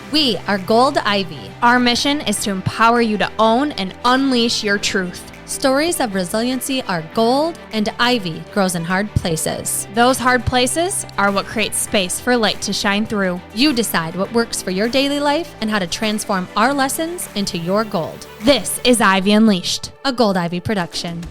We are Gold Ivy. Our mission is to empower you to own and unleash your truth. Stories of resiliency are gold, and ivy grows in hard places. Those hard places are what creates space for light to shine through. You decide what works for your daily life and how to transform our lessons into your gold. This is Ivy Unleashed, a Gold Ivy production.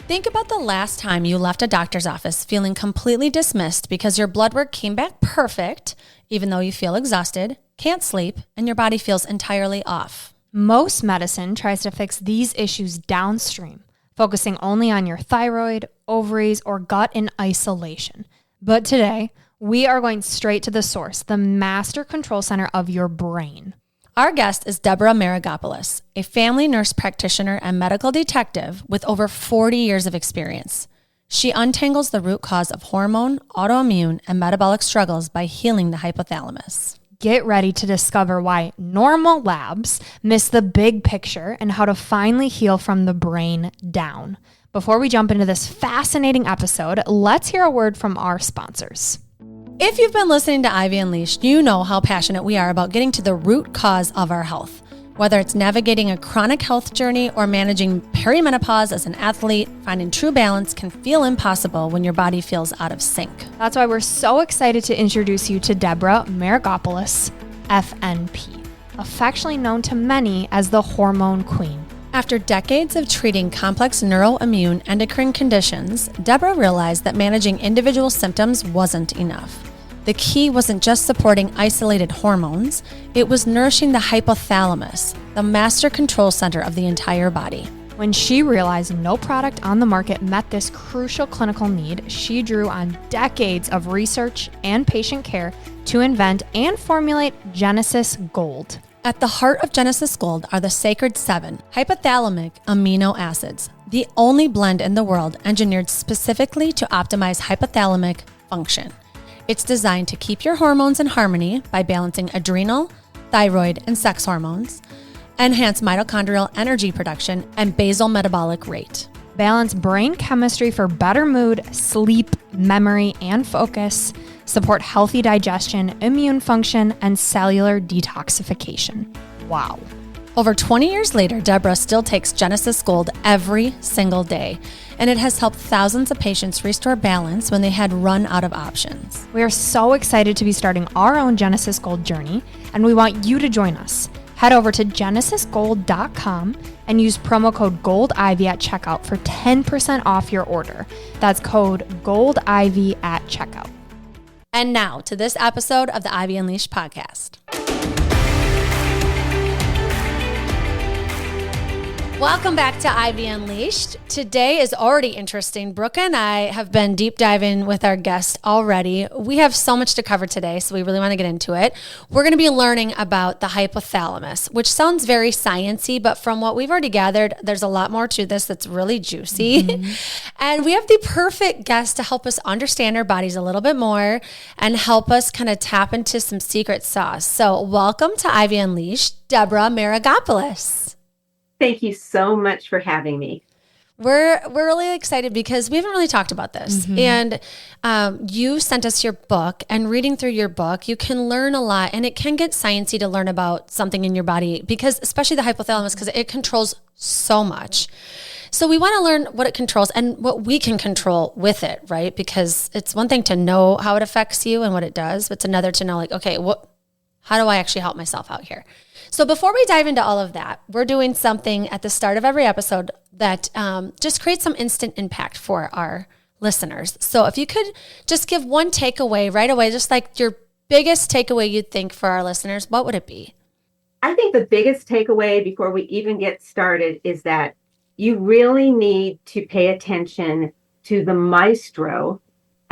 Think about the last time you left a doctor's office feeling completely dismissed because your blood work came back perfect, even though you feel exhausted, can't sleep, and your body feels entirely off. Most medicine tries to fix these issues downstream, focusing only on your thyroid, ovaries, or gut in isolation. But today, we are going straight to the source, the master control center of your brain. Our guest is Deborah Maragopoulos, a family nurse practitioner and medical detective with over 40 years of experience. She untangles the root cause of hormone, autoimmune, and metabolic struggles by healing the hypothalamus. Get ready to discover why normal labs miss the big picture and how to finally heal from the brain down. Before we jump into this fascinating episode, let's hear a word from our sponsors. If you've been listening to Ivy Unleashed, you know how passionate we are about getting to the root cause of our health. Whether it's navigating a chronic health journey or managing perimenopause as an athlete, finding true balance can feel impossible when your body feels out of sync. That's why we're so excited to introduce you to Deborah Maragopoulos, FNP, affectionately known to many as the Hormone Queen. After decades of treating complex neuroimmune endocrine conditions, Deborah realized that managing individual symptoms wasn't enough. The key wasn't just supporting isolated hormones, it was nourishing the hypothalamus, the master control center of the entire body. When she realized no product on the market met this crucial clinical need, she drew on decades of research and patient care to invent and formulate Genesis Gold. At the heart of Genesis Gold are the sacred 7 hypothalamic amino acids, the only blend in the world engineered specifically to optimize hypothalamic function. It's designed to keep your hormones in harmony by balancing adrenal, thyroid, and sex hormones, enhance mitochondrial energy production, and basal metabolic rate. Balance brain chemistry for better mood, sleep, memory, and focus. Support healthy digestion, immune function, and cellular detoxification. Wow. Over 20 years later, Deborah still takes Genesis Gold every single day, and it has helped thousands of patients restore balance when they had run out of options. We are so excited to be starting our own Genesis Gold journey, and we want you to join us. Head over to genesisgold.com and use promo code GOLDIVY at checkout for 10% off your order. That's code GOLDIVY at checkout. And now to this episode of the Ivy Unleashed podcast. Welcome back to Ivy Unleashed. Today is already interesting. Brooke and I have been deep diving with our guest already. We have so much to cover today, so we really want to get into it. We're going to be learning about the hypothalamus, which sounds very sciencey, but from what we've already gathered, there's a lot more to this that's really juicy. Mm-hmm. And we have the perfect guest to help us understand our bodies a little bit more and help us kind of tap into some secret sauce. So welcome to Ivy Unleashed, Deborah Maragopoulos. Thank you so much for having me. We're really excited because we haven't really talked about this. Mm-hmm. And you sent us your book, and reading through your book, you can learn a lot, and it can get sciencey to learn about something in your body, because especially the hypothalamus, because it controls so much. So we want to learn what it controls and what we can control with it, right? Because it's one thing to know how it affects you and what it does, but it's another to know, like, okay, how do I actually help myself out here? So before we dive into all of that, we're doing something at the start of every episode that just creates some instant impact for our listeners. So if you could just give one takeaway right away, just like your biggest takeaway you'd think for our listeners, what would it be? I think the biggest takeaway before we even get started is that you really need to pay attention to the maestro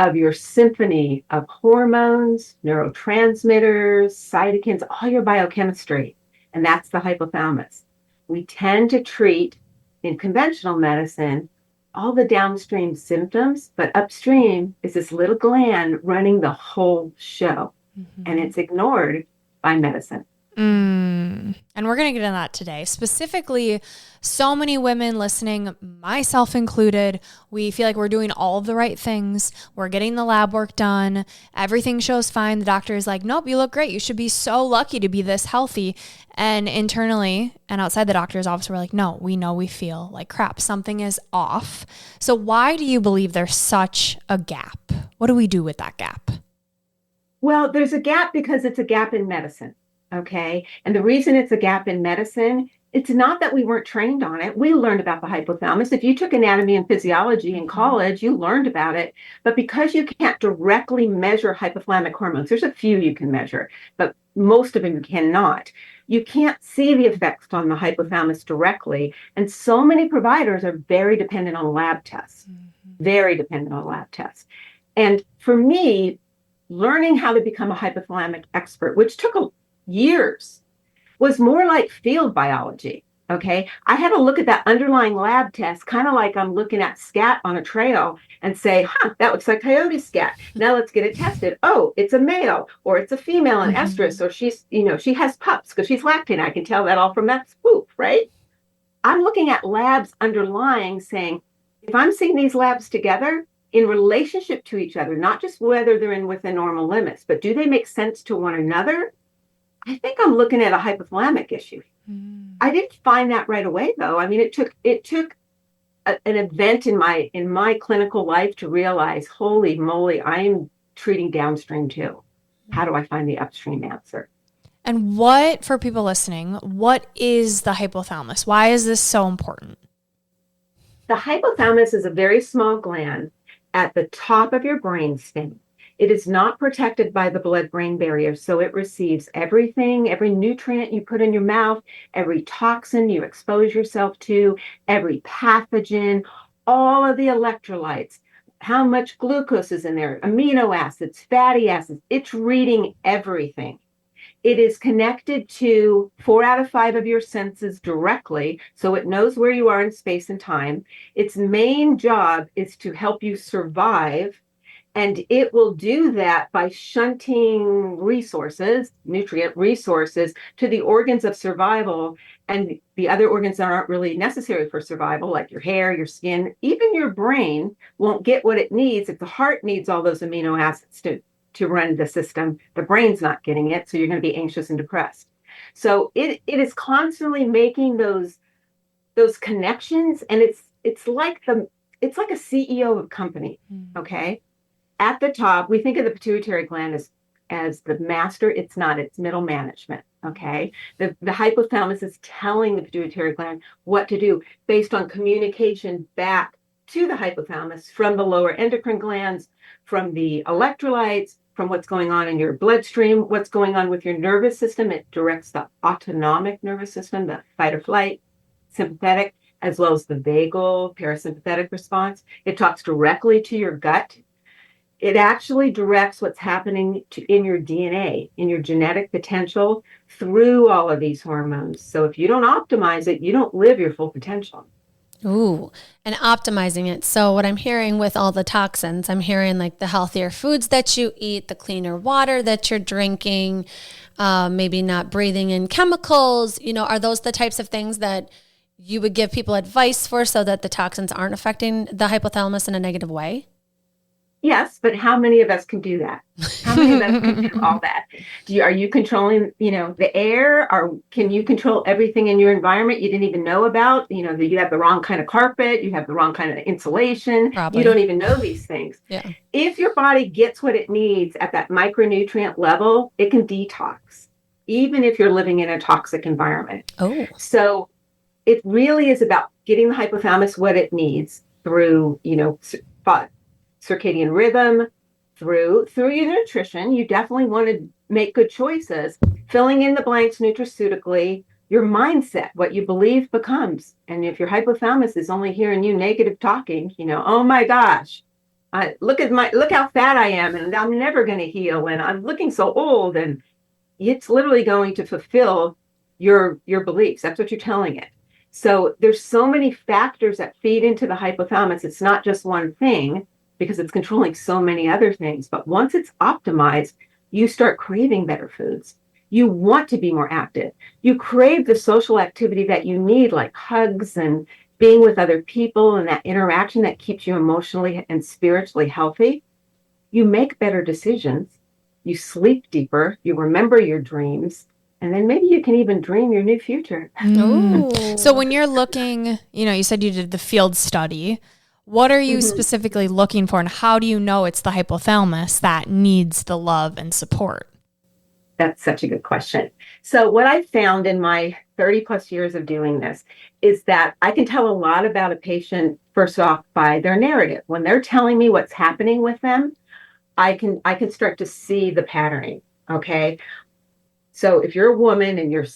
of your symphony of hormones, neurotransmitters, cytokines, all your biochemistry. And that's the hypothalamus. We tend to treat in conventional medicine all the downstream symptoms, but upstream is this little gland running the whole show. Mm-hmm. And it's ignored by medicine. And we're going to get into that today. Specifically, so many women listening, myself included, we feel like we're doing all of the right things. We're getting the lab work done. Everything shows fine. The doctor is like, nope, you look great. You should be so lucky to be this healthy. And internally and outside the doctor's office, we're like, no, we know we feel like crap. Something is off. So why do you believe there's such a gap? What do we do with that gap? Well, there's a gap because it's a gap in medicine. Okay. And the reason it's a gap in medicine, it's not that we weren't trained on it. We learned about the hypothalamus. If you took anatomy and physiology in college, you learned about it. But because you can't directly measure hypothalamic hormones, there's a few you can measure, but most of them you cannot. You can't see the effects on the hypothalamus directly. And so many providers are very dependent on lab tests, very dependent on lab tests. And for me, learning how to become a hypothalamic expert, which took years, was more like field biology. Okay. I had to look at that underlying lab test, kind of like I'm looking at scat on a trail and say, that looks like coyote scat. Now let's get it tested. Oh, it's a male or it's a female in estrus, or she has pups because she's lactating. I can tell that all from that swoop, right? I'm looking at labs underlying saying, if I'm seeing these labs together in relationship to each other, not just whether they're within normal limits, but do they make sense to one another? I think I'm looking at a hypothalamic issue. I didn't find that right away, though. I mean, it took an event in my clinical life to realize, holy moly, I'm treating downstream too. How do I find the upstream answer? And what, for people listening, what is the hypothalamus? Why is this so important? The hypothalamus is a very small gland at the top of your brainstem. It is not protected by the blood-brain barrier, so it receives everything, every nutrient you put in your mouth, every toxin you expose yourself to, every pathogen, all of the electrolytes, how much glucose is in there, amino acids, fatty acids. It's reading everything. It is connected to 4 out of 5 of your senses directly, so it knows where you are in space and time. Its main job is to help you survive. And it will do that by shunting resources, nutrient resources, to the organs of survival and the other organs that aren't really necessary for survival, like your hair, your skin. Even your brain won't get what it needs. If the heart needs all those amino acids to run the system, the brain's not getting it, so you're going to be anxious and depressed. So it is constantly making those connections, and it's like a CEO of a company, okay? At the top, we think of the pituitary gland as the master. It's not, it's middle management. Okay. The hypothalamus is telling the pituitary gland what to do based on communication back to the hypothalamus from the lower endocrine glands, from the electrolytes, from what's going on in your bloodstream, what's going on with your nervous system. It directs the autonomic nervous system, the fight or flight, sympathetic, as well as the vagal, parasympathetic response. It talks directly to your gut. It actually directs what's happening in your DNA, in your genetic potential through all of these hormones. So if you don't optimize it, you don't live your full potential. Ooh, and optimizing it. So what I'm hearing with all the toxins, I'm hearing like the healthier foods that you eat, the cleaner water that you're drinking, maybe not breathing in chemicals. Are those the types of things that you would give people advice for so that the toxins aren't affecting the hypothalamus in a negative way? Yes, but how many of us can do that? How many of us can do all that? Are you controlling, the air? Or can you control everything in your environment you didn't even know about? That you have the wrong kind of carpet, you have the wrong kind of insulation. Probably. You don't even know these things. Yeah. If your body gets what it needs at that micronutrient level, it can detox, even if you're living in a toxic environment. Oh. So it really is about getting the hypothalamus what it needs through, circadian rhythm, through your nutrition. You definitely want to make good choices, filling in the blanks nutraceutically, your mindset, what you believe becomes. And if your hypothalamus is only hearing you negative talking, oh my gosh, look how fat I am, and I'm never going to heal, and I'm looking so old, and it's literally going to fulfill your beliefs. That's what you're telling it. So there's so many factors that feed into the hypothalamus. It's not just one thing, because it's controlling so many other things. But once it's optimized, you start craving better foods. You want to be more active. You crave the social activity that you need, like hugs and being with other people and that interaction that keeps you emotionally and spiritually healthy. You make better decisions. You sleep deeper. You remember your dreams. And then maybe you can even dream your new future. So when you're looking, you said you did the field study. What are you specifically looking for, and how do you know it's the hypothalamus that needs the love and support? That's such a good question. So what I found in my 30 plus years of doing this is that I can tell a lot about a patient, first off, by their narrative. When they're telling me what's happening with them, I can start to see the patterning. Okay. So if you're a woman and you're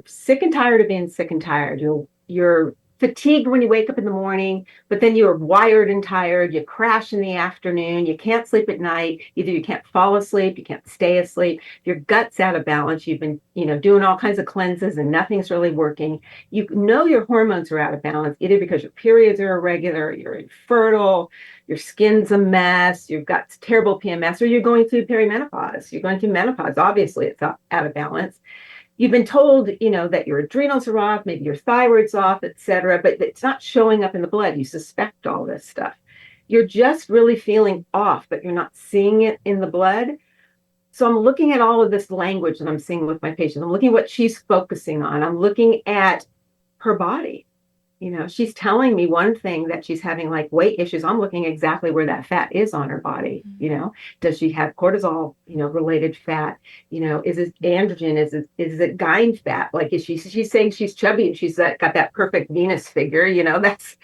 sick and tired of being sick and tired, you're fatigued when you wake up in the morning, but then you're wired and tired, you crash in the afternoon, you can't sleep at night, either you can't fall asleep, you can't stay asleep, your gut's out of balance, you've been, doing all kinds of cleanses and nothing's really working. You know your hormones are out of balance, either because your periods are irregular, you're infertile, your skin's a mess, you've got terrible PMS, or you're going through perimenopause. You're going through menopause. Obviously, it's out of balance. You've been told, that your adrenals are off, maybe your thyroid's off, et cetera, but it's not showing up in the blood. You suspect all this stuff. You're just really feeling off, but you're not seeing it in the blood. So I'm looking at all of this language that I'm seeing with my patient. I'm looking at what she's focusing on. I'm looking at her body. She's telling me one thing, that she's having like weight issues. I'm looking exactly where that fat is on her body. Does she have cortisol, related fat? Is it androgen? Is it gyne fat? Like, is she's saying she's chubby and she's got that perfect Venus figure, that's,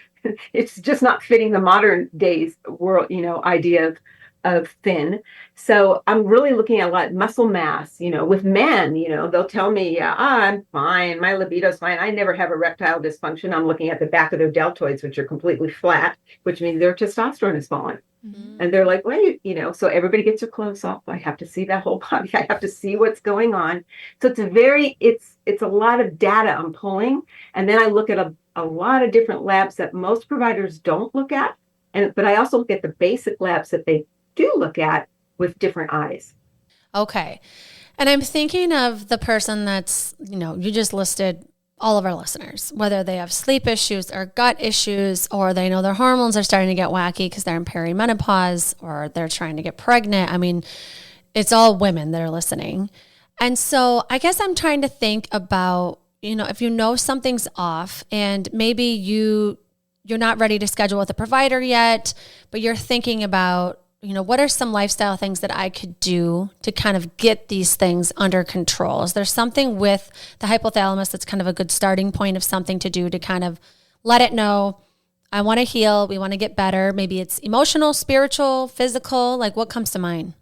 it's just not fitting the modern days world, idea of thin. So I'm really looking at a lot of muscle mass, with men, they'll tell me, yeah, I'm fine. My libido's fine. I never have erectile dysfunction. I'm looking at the back of their deltoids, which are completely flat, which means their testosterone is falling. And they're like, well, so everybody gets their clothes off. I have to see that whole body. I have to see what's going on. So it's a lot of data I'm pulling. And then I look at a lot of different labs that most providers don't look at. But I also look at the basic labs that they do look at with different eyes. Okay. And I'm thinking of the person that's, you just listed all of our listeners, whether they have sleep issues or gut issues, or they know their hormones are starting to get wacky because they're in perimenopause, or they're trying to get pregnant. I mean, it's all women that are listening. And so I guess I'm trying to think about, if something's off and maybe you're not ready to schedule with a provider yet, but you're thinking about, what are some lifestyle things that I could do to kind of get these things under control? Is there something with the hypothalamus that's kind of a good starting point of something to do to kind of let it know, I want to heal, we want to get better? Maybe it's emotional, spiritual, physical, like what comes to mind?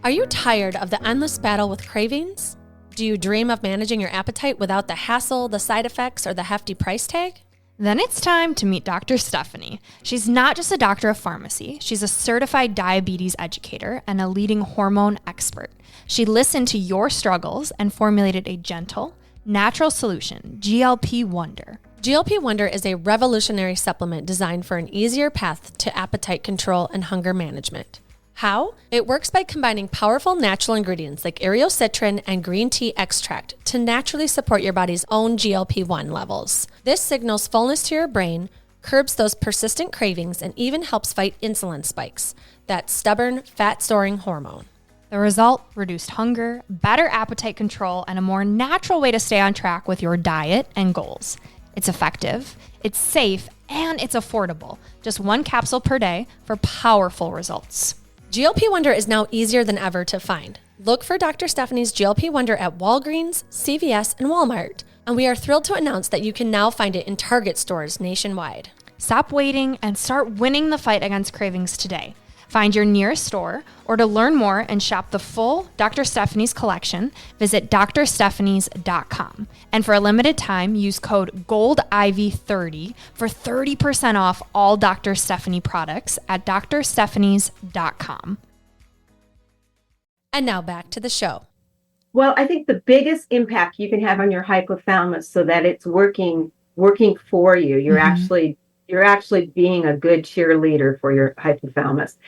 Are you tired of the endless battle with cravings? Do you dream of managing your appetite without the hassle, the side effects, or the hefty price tag? Then it's time to meet Dr. Stephanie. She's not just a doctor of pharmacy. She's a certified diabetes educator and a leading hormone expert. She listened to your struggles and formulated a gentle, natural solution, GLP Wonder. GLP Wonder is a revolutionary supplement designed for an easier path to appetite control and hunger management. How? It works by combining powerful natural ingredients like areocitrin and green tea extract to naturally support your body's own GLP-1 levels. This signals fullness to your brain, curbs those persistent cravings, and even helps fight insulin spikes, that stubborn, fat-storing hormone. The result? Reduced hunger, better appetite control, and a more natural way to stay on track with your diet and goals. It's effective, it's safe, and it's affordable. Just one capsule per day for powerful results. GLP Wonder is now easier than ever to find. Look for Dr. Stephanie's GLP Wonder at Walgreens, CVS, and Walmart. And we are thrilled to announce that you can now find it in Target stores nationwide. Stop waiting and start winning the fight against cravings today. Find your nearest store, or to learn more and shop the full Dr. Stephanie's collection, visit drstephanies.com. And for a limited time, use code GOLDIVY30 for 30% off all Dr. Stephanie products at drstephanies.com. And now back to the show. Well, I think the biggest impact you can have on your hypothalamus so that it's working for you, you're actually being a good cheerleader for your hypothalamus,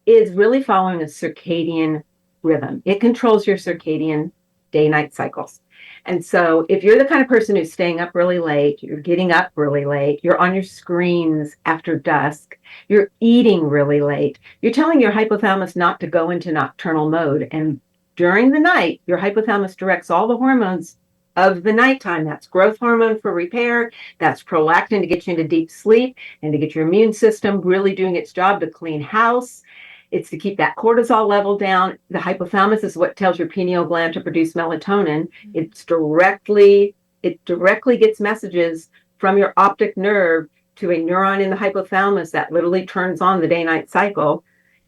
is really following a circadian rhythm. It controls your circadian day-night cycles. And so if you're the kind of person who's staying up really late, you're getting up really late, you're on your screens after dusk, you're eating really late, you're telling your hypothalamus not to go into nocturnal mode. And during the night, your hypothalamus directs all the hormones of the nighttime. That's growth hormone for repair, that's prolactin to get you into deep sleep and to get your immune system really doing its job to clean house. It's to keep that cortisol level down. The hypothalamus is what tells your pineal gland to produce melatonin. It directly gets messages from your optic nerve to a neuron in the hypothalamus that literally turns on the day-night cycle.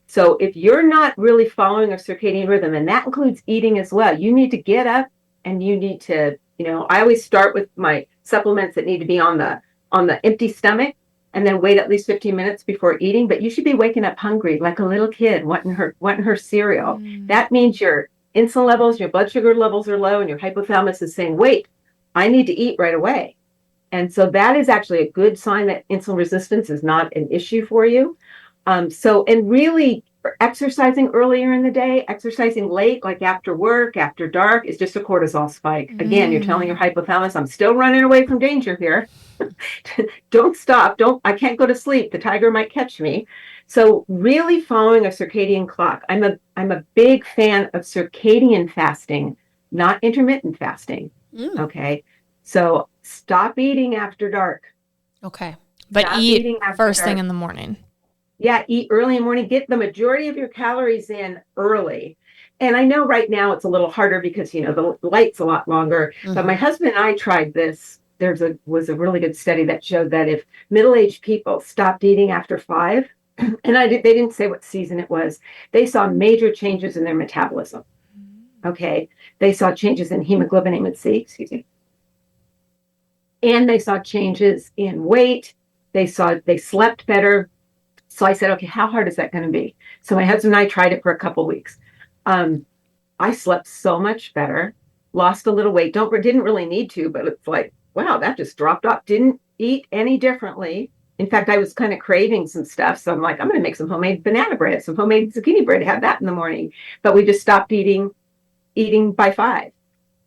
So if you're not really following a circadian rhythm, and that includes eating as well, you need to get up and you need to, I always start with my supplements that need to be on the empty stomach, and then wait at least 15 minutes before eating. But you should be waking up hungry, like a little kid wanting her cereal. That means your insulin levels, your blood sugar levels are low, and your hypothalamus is saying, wait, I need to eat right away. And so that is actually a good sign that insulin resistance is not an issue for you. And really exercising earlier in the day, exercising late, like after work, after dark, is just a cortisol spike. Again, you're telling your hypothalamus, I'm still running away from danger here. Don't stop. I can't go to sleep. The tiger might catch me. So really following a circadian clock. I'm a big fan of circadian fasting, not intermittent fasting. Okay. So stop eating after dark. Okay. But eat first thing in the morning. Yeah, eat early in the morning. Get the majority of your calories in early. And I know right now it's a little harder because, the light's a lot longer. But my husband and I tried this. Was a really good study that showed that if middle-aged people stopped eating after 5, and they didn't say what season it was, they saw major changes in their metabolism. Okay. They saw changes in hemoglobin A1C, and they saw changes in weight. They slept better. So I said, okay, how hard is that going to be? So my husband and I tried it for a couple of weeks. I slept so much better, lost a little weight. Didn't really need to, but it's like, wow, that just dropped off. Didn't eat any differently. In fact, I was kind of craving some stuff. So I'm like, I'm going to make some homemade banana bread, some homemade zucchini bread, have that in the morning. But we just stopped eating by 5.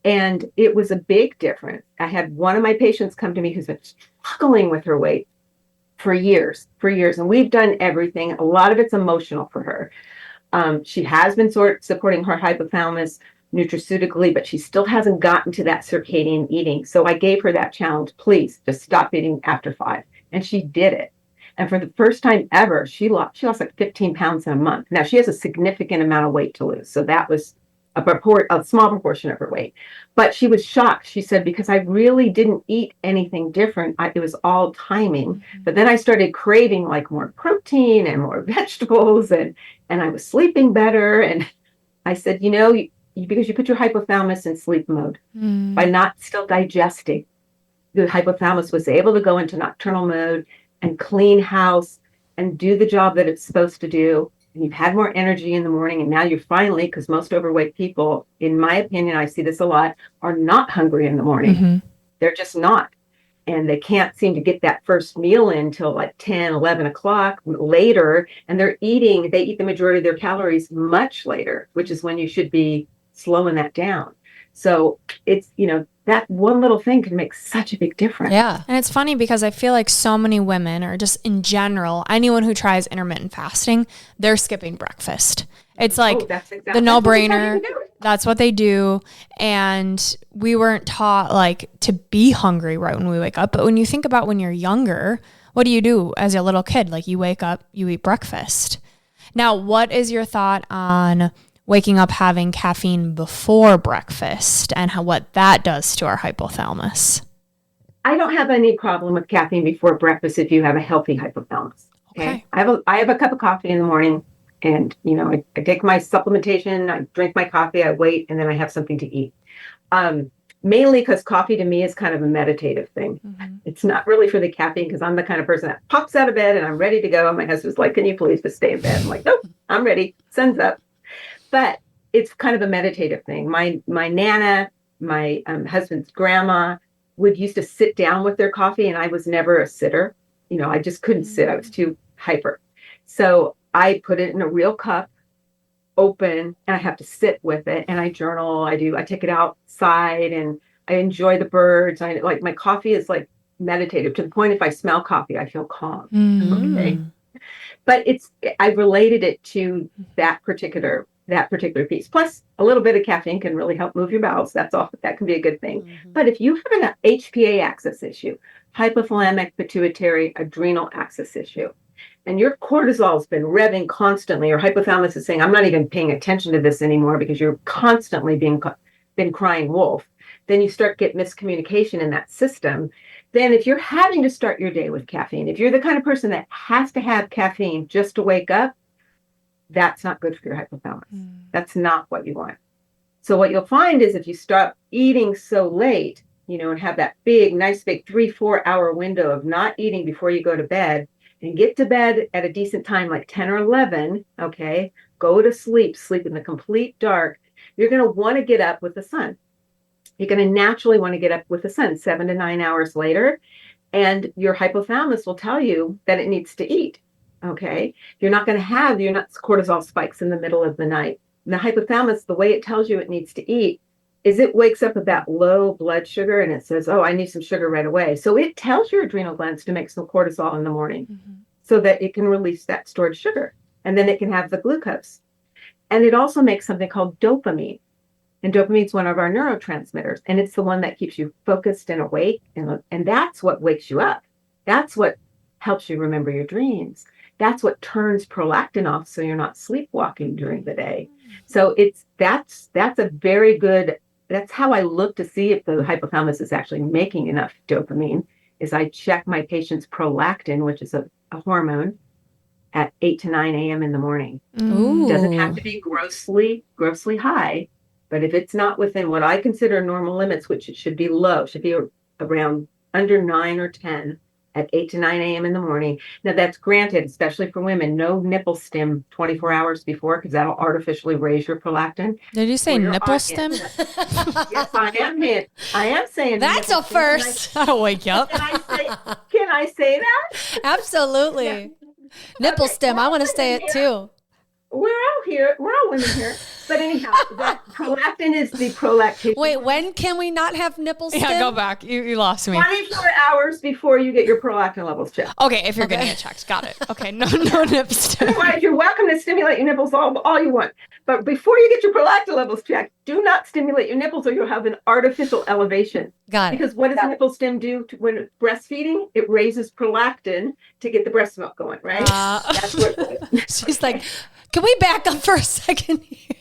And it was a big difference. I had one of my patients come to me who's been struggling with her weight for years. And we've done everything. A lot of it's emotional for her. She has been supporting her hypothalamus nutraceutically, but she still hasn't gotten to that circadian eating. So I gave her that challenge, please just stop eating after 5. And she did it. And for the first time ever, she lost like 15 pounds in a month. Now she has a significant amount of weight to lose. So that was a small proportion of her weight. But she was shocked. She said, because I really didn't eat anything different. It was all timing. But then I started craving like more protein and more vegetables, and I was sleeping better. And I said, because you put your hypothalamus in sleep mode by not still digesting, the hypothalamus was able to go into nocturnal mode and clean house and do the job that it's supposed to do. And you've had more energy in the morning. And now you're finally, because most overweight people, in my opinion, I see this a lot, are not hungry in the morning. They're just not. And they can't seem to get that first meal in till like 10, 11 o'clock later. And they eat the majority of their calories much later, which is when you should be slowing that down. So it's, that one little thing can make such a big difference. Yeah. And it's funny because I feel like so many women, or just in general, anyone who tries intermittent fasting, they're skipping breakfast. It's like the no-brainer. That's what they do. And we weren't taught like to be hungry right when we wake up. But when you think about when you're younger, what do you do as a little kid? Like you wake up, you eat breakfast. Now, what is your thought on waking up having caffeine before breakfast and what that does to our hypothalamus? I don't have any problem with caffeine before breakfast if you have a healthy hypothalamus. Okay. I have a cup of coffee in the morning, and I take my supplementation, I drink my coffee, I wait, and then I have something to eat. Mainly because coffee to me is kind of a meditative thing. It's not really for the caffeine, because I'm the kind of person that pops out of bed and I'm ready to go. And my husband's like, can you please just stay in bed? I'm like, nope, I'm ready. Sun's up. But it's kind of a meditative thing. My Nana, my husband's grandma used to sit down with their coffee, and I was never a sitter. I just couldn't sit. I was too hyper. So I put it in a real cup, open and I have to sit with it, and I journal. I take it outside and I enjoy the birds. I like my coffee is like meditative to the point if I smell coffee, I feel calm. Okay. But I've related it to that particular piece. Plus a little bit of caffeine can really help move your bowels. That can be a good thing. But if you have an HPA axis issue, hypothalamic pituitary adrenal axis issue, and your cortisol has been revving constantly, your hypothalamus is saying, I'm not even paying attention to this anymore because you're constantly been crying wolf, then you start get miscommunication in that system. Then if you're having to start your day with caffeine, if you're the kind of person that has to have caffeine just to wake up, that's not good for your hypothalamus. That's not what you want. So what you'll find is if you stop eating so late, and have that nice big 3-4 hour window of not eating before you go to bed, and get to bed at a decent time, like 10 or 11, okay, go to sleep in the complete dark, you're going to want to get up with the sun. You're going to naturally want to get up with the sun 7 to 9 hours later, and your hypothalamus will tell you that it needs to eat, okay? You're not cortisol spikes in the middle of the night. And the hypothalamus, the way it tells you it needs to eat is it wakes up with that low blood sugar and it says, oh, I need some sugar right away. So it tells your adrenal glands to make some cortisol in the morning so that it can release that stored sugar. And then it can have the glucose. And it also makes something called dopamine. And dopamine is one of our neurotransmitters. And it's the one that keeps you focused and awake. And that's what wakes you up. That's what helps you remember your dreams. That's what turns prolactin off so you're not sleepwalking during the day. So that's a very good. That's how I look to see if the hypothalamus is actually making enough dopamine, is I check my patient's prolactin, which is a hormone, at 8 to 9 a.m. in the morning. It doesn't have to be grossly high, but if it's not within what I consider normal limits, which it should be low, should be around under 9 or 10 at 8 to 9 a.m. in the morning. Now that's granted, especially for women, no nipple stim 24 hours before, because that'll artificially raise your prolactin. Did you say nipple stim? Yes, I am saying that's a first. That'll wake you up. Can I say that? Absolutely. Yeah. Nipple stim. I want to say it too. We're all women here. But anyhow, that prolactin is the prolactation. Wait, when can we not have nipple stim? Yeah, go back. You lost me. 24 hours before you get your prolactin levels checked. Okay, if you're getting it checked. Got it. Okay, no nip stim. Otherwise, you're welcome to stimulate your nipples all you want. But before you get your prolactin levels checked, do not stimulate your nipples or you'll have an artificial elevation. Got it. Because what does nipple stim do when breastfeeding? It raises prolactin to get the breast milk going, right? That's what she's like, can we back up for a second here?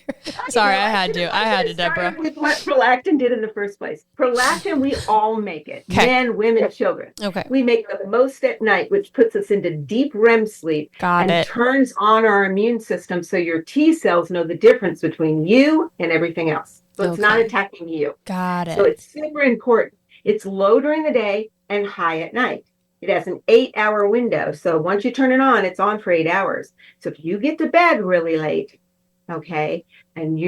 Sorry, I had to, Deborah. With what prolactin did in the first place. Prolactin, we all make it. Okay. Men, women, children. Okay. We make the most at night, which puts us into deep REM sleep. Got it. Turns on our immune system so your T cells know the difference between you and everything else. So it's not attacking you. Got it. So it's super important. It's low during the day and high at night. It has an 8-hour window. So once you turn it on, it's on for 8 hours. So if you get to bed really late, okay, and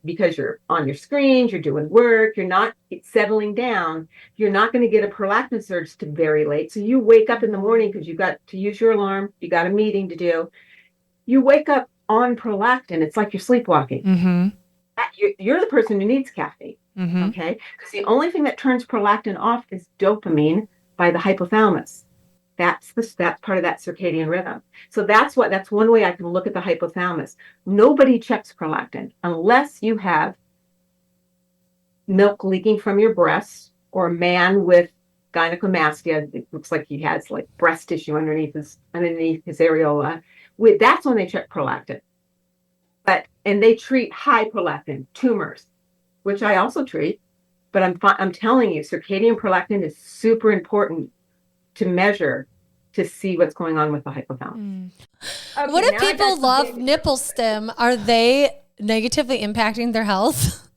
because you're on your screens, you're doing work, you're not settling down, you're not going to get a prolactin surge to very late. So you wake up in the morning because you got to use your alarm, you got a meeting to do. You wake up on prolactin. It's like you're sleepwalking. Mm-hmm. You're the person who needs caffeine, okay? Because the only thing that turns prolactin off is dopamine by the hypothalamus. That's part of that circadian rhythm. So that's one way I can look at the hypothalamus. Nobody checks prolactin unless you have milk leaking from your breasts or a man with gynecomastia. It looks like he has like breast tissue underneath his areola. That's when they check prolactin. And they treat high prolactin tumors, which I also treat. But I'm telling you, circadian prolactin is super important to measure to see what's going on with the hypothalamus. Okay, what if people love nipple stim? Are they negatively impacting their health?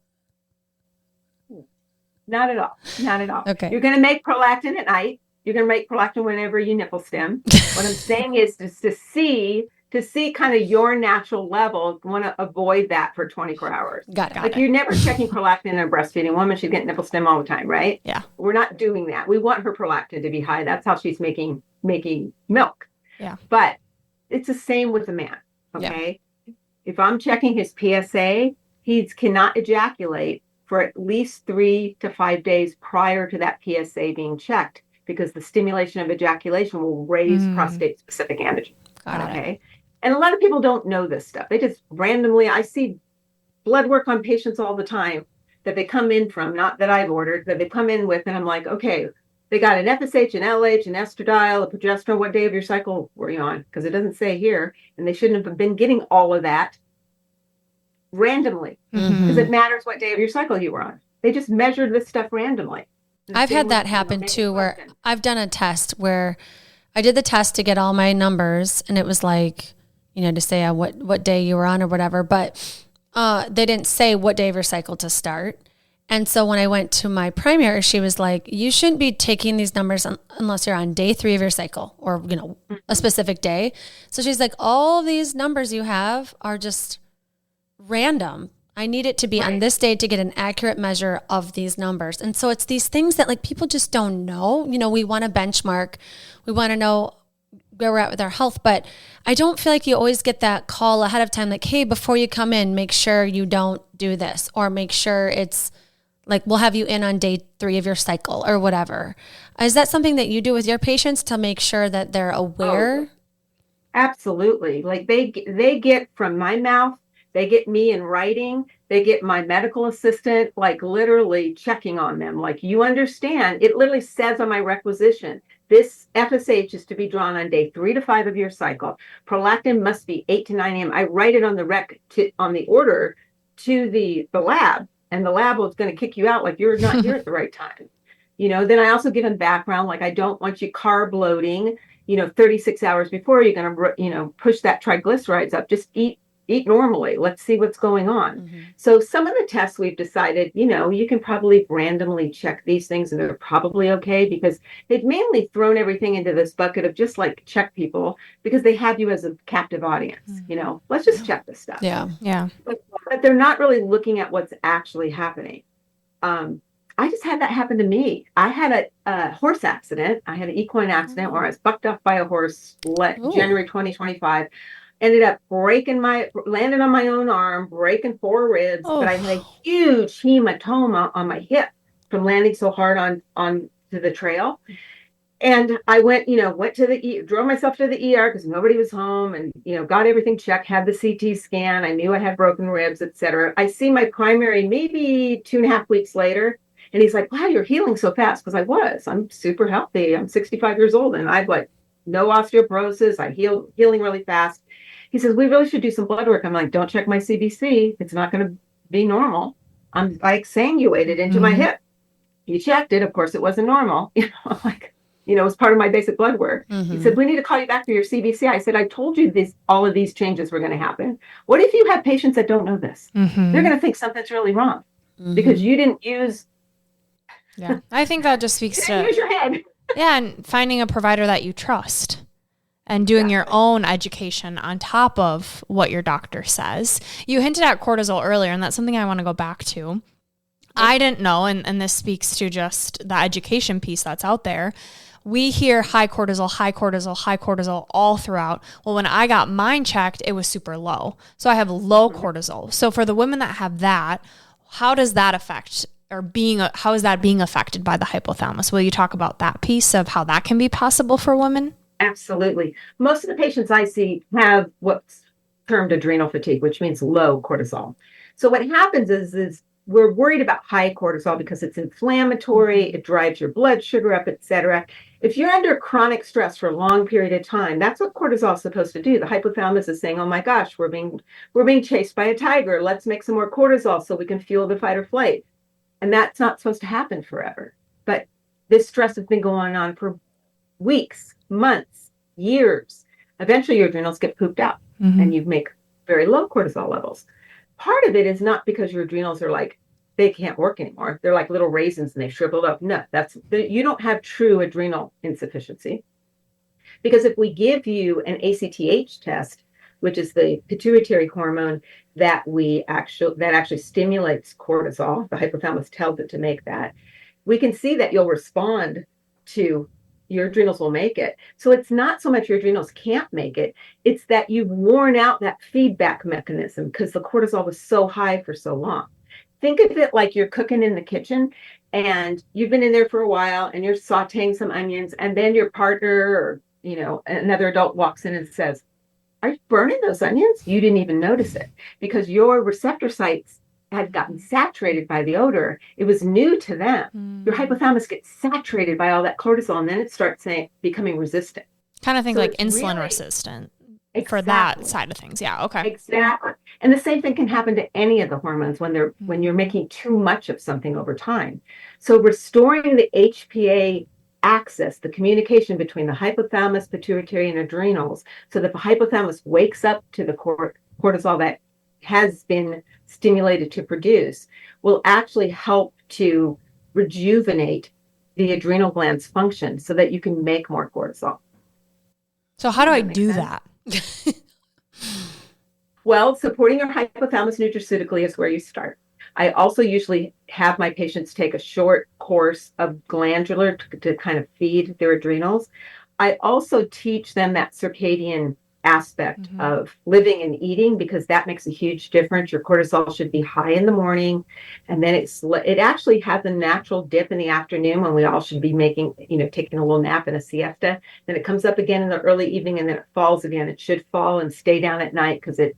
Not at all. Not at all. Okay. You're going to make prolactin at night. You're going to make prolactin whenever you nipple stim. What I'm saying is to see kind of your natural level, you want to avoid that for 24 hours. Got it. Like you're never checking prolactin in a breastfeeding woman. She's getting nipple stim all the time, right? Yeah. We're not doing that. We want her prolactin to be high. That's how she's making milk. Yeah. But it's the same with the man. Okay. Yeah. if I'm checking his PSA, he cannot ejaculate for at least 3 to 5 days prior to that PSA being checked, because the stimulation of ejaculation will raise prostate-specific antigen. Got it. And a lot of people don't know this stuff. They just randomly, I see blood work on patients all the time that they come in from, not that I've ordered, that they come in with, and I'm like, okay, they got an FSH, an LH, an estradiol, a progesterone. What day of your cycle were you on? Because it doesn't say here, and they shouldn't have been getting all of that randomly, because it matters what day of your cycle you were on. They just measured this stuff randomly. I've had that happen too, where I've done a test where I did the test to get all my numbers, and it was like, to say what day you were on or whatever, but they didn't say what day of your cycle to start. And so when I went to my primary, she was like, you shouldn't be taking these numbers unless you're on day 3 of your cycle, or, a specific day. So she's like, all these numbers you have are just random. I need it to be on this day to get an accurate measure of these numbers. And so it's these things that like people just don't know. We want to benchmark. We want to know where we're at with our health, but I don't feel like you always get that call ahead of time, like, hey, before you come in, make sure you don't do this, or make sure it's like, we'll have you in on day 3 of your cycle or whatever. Is that something that you do with your patients to make sure that they're aware? Oh, absolutely. Like they get from my mouth, they get me in writing, they get my medical assistant, like literally checking on them. Like, you understand, it literally says on my requisition, this FSH is to be drawn on day 3 to 5 of your cycle. Prolactin must be 8 to 9 a.m. I write it on the on the order to the lab, and the lab is going to kick you out like you're not here at the right time. Then I also give them background, like, I don't want you carb loading, 36 hours before you're going to, push that triglycerides up. Just eat normally. Let's see what's going on. So some of the tests we've decided, you can probably randomly check these things and they're probably okay, because they've mainly thrown everything into this bucket of just like check people because they have you as a captive audience. Let's just check this stuff. Yeah. But they're not really looking at what's actually happening. I just had that happen to me. I had a horse accident. I had an equine accident where I was bucked off by a horse January 2025. Ended up landed on my own arm, breaking 4 ribs, but I had a huge hematoma on my hip from landing so hard on to the trail. And I went to drove myself to the ER because nobody was home, and, got everything checked, had the CT scan. I knew I had broken ribs, etc. I see my primary maybe 2.5 weeks later, and he's like, wow, you're healing so fast. Because I'm super healthy. I'm 65 years old, and I've like no osteoporosis. I healing really fast. He says, we really should do some blood work. I'm like, don't check my CBC. It's not going to be normal. I exsanguated into my hip. He checked it. Of course, it wasn't normal. It was part of my basic blood work. He said, we need to call you back for your CBC. I said, I told you all of these changes were going to happen. What if you have patients that don't know this? They're going to think something's really wrong because you didn't use. Yeah. I think that just speaks to use your head. Yeah. And finding a provider that you trust. And doing your own education on top of what your doctor says. You hinted at cortisol earlier, and that's something I want to go back to. I didn't know, and this speaks to just the education piece that's out there. We hear high cortisol, high cortisol, high cortisol all throughout. Well, when I got mine checked, it was super low. So I have low cortisol. So for the women that have that, how does that affect, how is that being affected by the hypothalamus? Will you talk about that piece of how that can be possible for women? Absolutely. Most of the patients I see have what's termed adrenal fatigue, which means low cortisol. So what happens is we're worried about high cortisol because it's inflammatory, it drives your blood sugar up, etc. If you're under chronic stress for a long period of time, that's what cortisol is supposed to do. The hypothalamus is saying, oh my gosh, we're being chased by a tiger. Let's make some more cortisol so we can fuel the fight or flight. And that's not supposed to happen forever. But this stress has been going on for weeks, months, years. Eventually your adrenals get pooped out and you make very low cortisol levels. Part of it is not because your adrenals are like, they can't work anymore. They're like little raisins and they've shriveled up. No, you don't have true adrenal insufficiency. Because if we give you an ACTH test, which is the pituitary hormone that actually stimulates cortisol, the hypothalamus tells it to make that, we can see that you'll respond to your adrenals will make it. So it's not so much your adrenals can't make it, it's that you've worn out that feedback mechanism because the cortisol was so high for so long. Think of it like you're cooking in the kitchen and you've been in there for a while and you're sauteing some onions, and then your partner or another adult walks in and says, "Are you burning those onions?" You didn't even notice it because your receptor sites had gotten saturated by the odor. It was new to them. Your hypothalamus gets saturated by all that cortisol, and then it starts becoming resistant. Kind of think like insulin resistant for that side of things. Yeah. Okay. Exactly. And the same thing can happen to any of the hormones when you're making too much of something over time. So restoring the HPA axis, the communication between the hypothalamus, pituitary, and adrenals, so that the hypothalamus wakes up to the cortisol that has been stimulated to produce, will actually help to rejuvenate the adrenal gland's function so that you can make more cortisol. So how do I do that? Well, supporting your hypothalamus nutraceutically is where you start. I also usually have my patients take a short course of glandular to kind of feed their adrenals. I also teach them that circadian aspect of living and eating, because that makes a huge difference. Your cortisol should be high in the morning, and then it actually has a natural dip in the afternoon when we all should be taking a little nap and a siesta. Then it comes up again in the early evening, and then it falls again. It should fall and stay down at night because it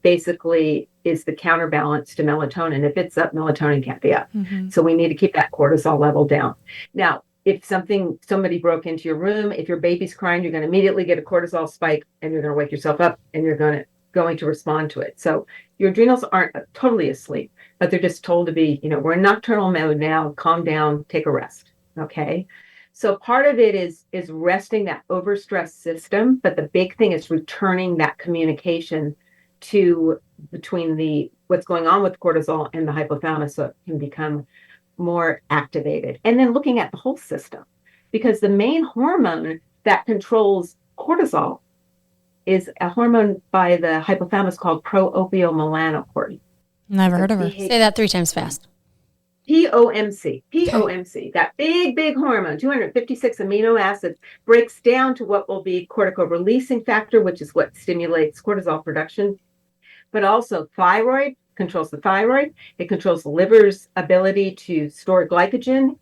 basically is the counterbalance to melatonin. If it's up, melatonin can't be up. So we need to keep that cortisol level down. Now, if somebody broke into your room, if your baby's crying, you're going to immediately get a cortisol spike and you're going to wake yourself up and you're going to respond to it. So your adrenals aren't totally asleep, but they're just told to be, we're in nocturnal mode now, calm down, take a rest. Okay. So part of it is resting that overstressed system. But the big thing is returning that communication between what's going on with cortisol and the hypothalamus, so it can become more activated. And then looking at the whole system, because the main hormone that controls cortisol is a hormone by the hypothalamus called pro-opiomelanocortin. Never heard of her. Say that 3 times fast. POMC, that big hormone, 256 amino acids, breaks down to what will be cortical-releasing factor, which is what stimulates cortisol production. But also thyroid controls the thyroid. It controls the liver's ability to store glycogen,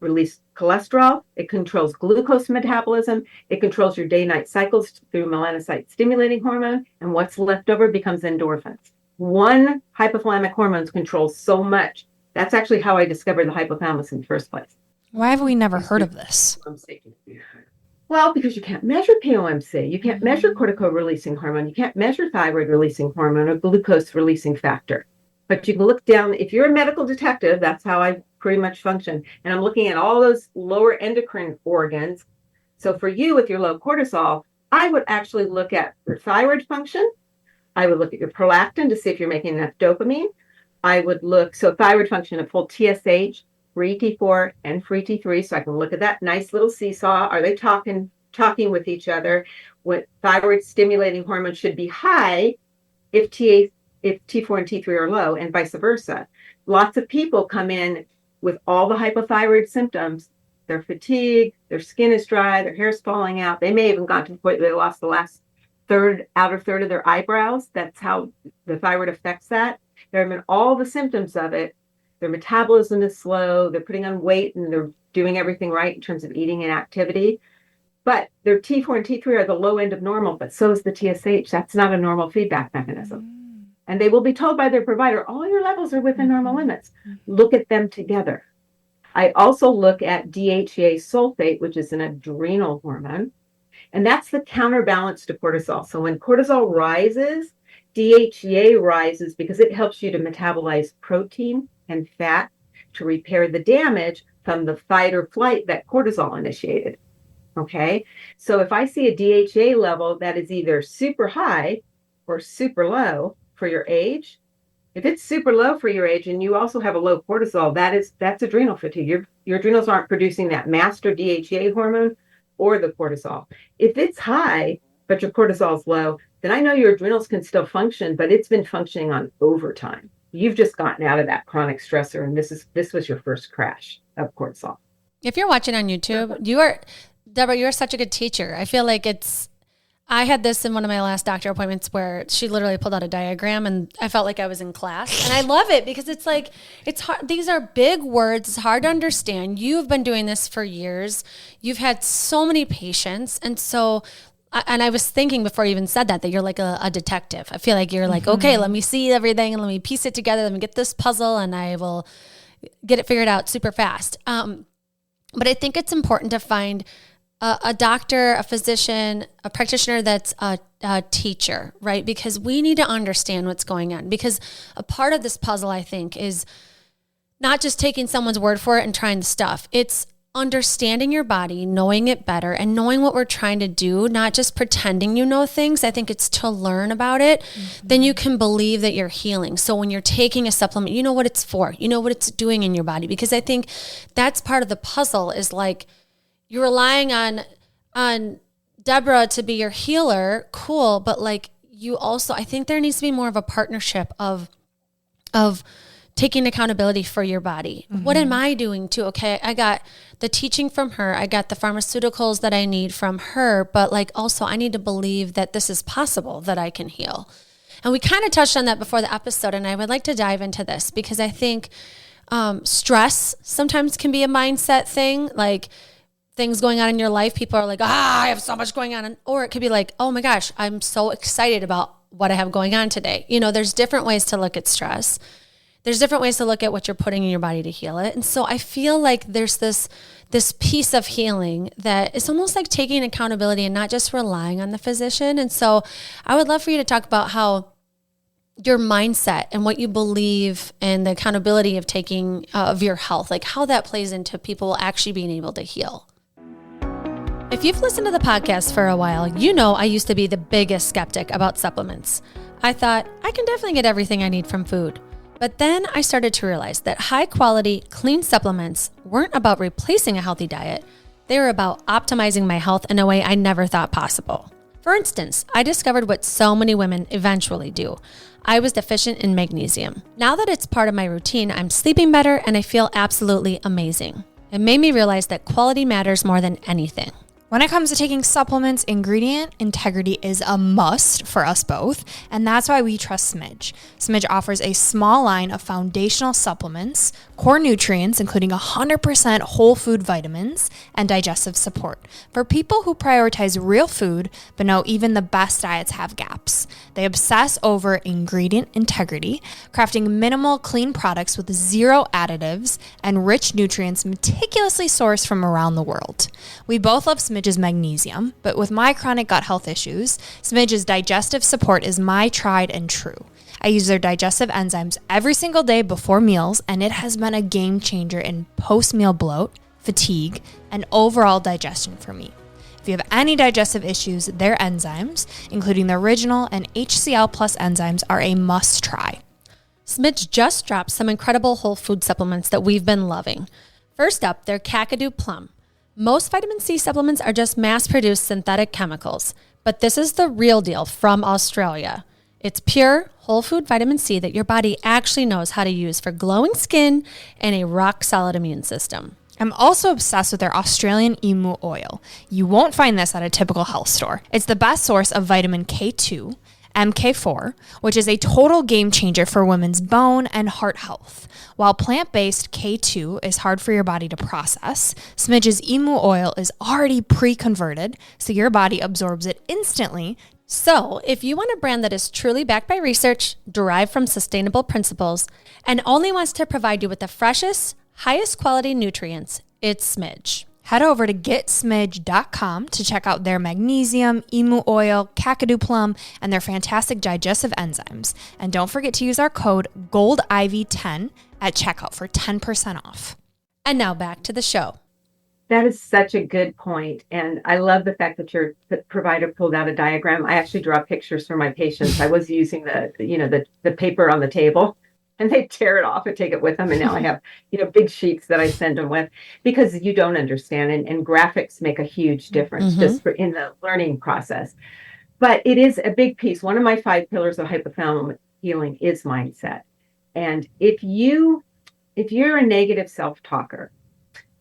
release cholesterol. It controls glucose metabolism. It controls your day-night cycles through melanocyte-stimulating hormone. And what's left over becomes endorphins. One hypothalamic hormone controls so much. That's actually how I discovered the hypothalamus in the first place. Why have we never heard of this? Well, because you can't measure POMC. You can't measure cortico-releasing hormone. You can't measure thyroid-releasing hormone or glucose-releasing factor. But you can look down. If you're a medical detective, that's how I pretty much function. And I'm looking at all those lower endocrine organs. So for you, with your low cortisol, I would actually look at your thyroid function. I would look at your prolactin to see if you're making enough dopamine. I would look, so thyroid function of full TSH, free T4, and free T3. So I can look at that nice little seesaw. Are they talking with each other? What thyroid stimulating hormone should be high if T4 and T3 are low, and vice versa. Lots of people come in with all the hypothyroid symptoms. They're fatigued, their skin is dry, their hair's falling out. They may have even gotten to the point where they lost the last outer third of their eyebrows. That's how the thyroid affects that. They're in all the symptoms of it. Their metabolism is slow. They're putting on weight and they're doing everything right in terms of eating and activity. But their T4 and T3 are the low end of normal, but so is the TSH. That's not a normal feedback mechanism. And they will be told by their provider, all your levels are within normal limits. Look at them together. I also look at DHEA sulfate, which is an adrenal hormone. And that's the counterbalance to cortisol. So when cortisol rises, DHEA rises because it helps you to metabolize protein and fat to repair the damage from the fight or flight that cortisol initiated. Okay, so if I see a DHEA level that is either super high or super low for your age, if it's super low for your age and you also have a low cortisol, that's adrenal fatigue. Your adrenals aren't producing that master DHEA hormone or the cortisol. If it's high, but your cortisol is low, then I know your adrenals can still function, but it's been functioning on overtime. You've just gotten out of that chronic stressor, and this was your first crash of cortisol. If you're watching on YouTube, Deborah, you're such a good teacher. I feel like I had this in one of my last doctor appointments where she literally pulled out a diagram and I felt like I was in class. And I love it because it's like, it's hard. These are big words. It's hard to understand. You've been doing this for years. You've had so many patients. And so, and I was thinking before you even said that you're like a detective. I feel like you're like, okay, let me see everything and let me piece it together. Let me get this puzzle and I will get it figured out super fast. But I think it's important to find a doctor, a physician, a practitioner that's a teacher, right? Because we need to understand what's going on. Because a part of this puzzle, I think, is not just taking someone's word for it and trying the stuff. It's understanding your body, knowing it better, and knowing what we're trying to do, not just pretending you know things. I think it's to learn about it. Then you can believe that you're healing. So when you're taking a supplement, you know what it's for. You know what it's doing in your body. Because I think that's part of the puzzle is like, you're relying on Deborah to be your healer, cool, but like you also, I think there needs to be more of a partnership of taking accountability for your body. What am I doing too? Okay, I got the teaching from her, I got the pharmaceuticals that I need from her, but like also I need to believe that this is possible, that I can heal. And we kind of touched on that before the episode, and I would like to dive into this because I think stress sometimes can be a mindset thing, like things going on in your life, people are like, I have so much going on. Or it could be like, oh my gosh, I'm so excited about what I have going on today. You know, there's different ways to look at stress. There's different ways to look at what you're putting in your body to heal it. And so I feel like there's this piece of healing that is almost like taking accountability and not just relying on the physician. And so I would love for you to talk about how your mindset and what you believe and the accountability of taking of your health, like how that plays into people actually being able to heal. If you've listened to the podcast for a while, you know I used to be the biggest skeptic about supplements. I thought, I can definitely get everything I need from food. But then I started to realize that high quality, clean supplements weren't about replacing a healthy diet. They were about optimizing my health in a way I never thought possible. For instance, I discovered what so many women eventually do. I was deficient in magnesium. Now that it's part of my routine, I'm sleeping better and I feel absolutely amazing. It made me realize that quality matters more than anything. When it comes to taking supplements, ingredient integrity is a must for us both, and that's why we trust Smidge. Smidge offers a small line of foundational supplements, core nutrients, including 100% whole food vitamins, and digestive support for people who prioritize real food, but know even the best diets have gaps. They obsess over ingredient integrity, crafting minimal, clean products with zero additives and rich nutrients meticulously sourced from around the world. We both love Smidge's magnesium, but with my chronic gut health issues, Smidge's digestive support is my tried and true. I use their digestive enzymes every single day before meals, and it has been a game changer in post-meal bloat, fatigue, and overall digestion for me. If you have any digestive issues, their enzymes, including the original and HCl plus enzymes, are a must try. Smidge just dropped some incredible whole food supplements that we've been loving. First up, their Kakadu Plum. Most vitamin C supplements are just mass-produced synthetic chemicals, but this is the real deal from Australia. It's pure, whole food vitamin C that your body actually knows how to use for glowing skin and a rock-solid immune system. I'm also obsessed with their Australian emu oil. You won't find this at a typical health store. It's the best source of vitamin K2, MK4, which is a total game changer for women's bone and heart health. While plant-based K2 is hard for your body to process, Smidge's emu oil is already pre-converted, so your body absorbs it instantly. So, if you want a brand that is truly backed by research, derived from sustainable principles, and only wants to provide you with the freshest, highest quality nutrients, it's Smidge. Head over to getsmidge.com to check out their magnesium, emu oil, Kakadu plum, and their fantastic digestive enzymes. And don't forget to use our code GOLDIV10 at checkout for 10% off. And now back to the show. That is such a good point. And I love the fact that your provider pulled out a diagram. I actually draw pictures for my patients. I was using the paper on the table, and they tear it off and take it with them. And now I have, big sheets that I send them with, because you don't understand. And graphics make a huge difference just in the learning process. But it is a big piece. One of my 5 pillars of hypothalamus healing is mindset. And if you're a negative self-talker,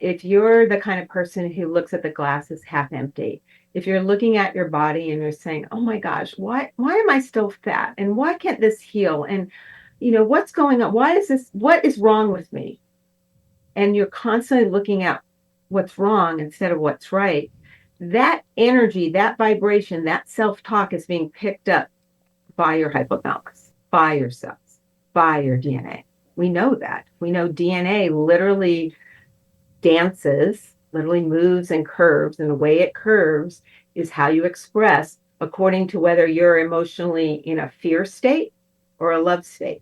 if you're the kind of person who looks at the glass as half empty, if you're looking at your body and you're saying, oh my gosh, why am I still fat? And why can't this heal? And, what's going on? What is wrong with me? And you're constantly looking at what's wrong instead of what's right. That energy, that vibration, that self-talk is being picked up by your hypothalamus, by your cells, by your DNA. We know that. We know DNA literally dances, literally moves and curves, and the way it curves is how you express according to whether you're emotionally in a fear state or a love state.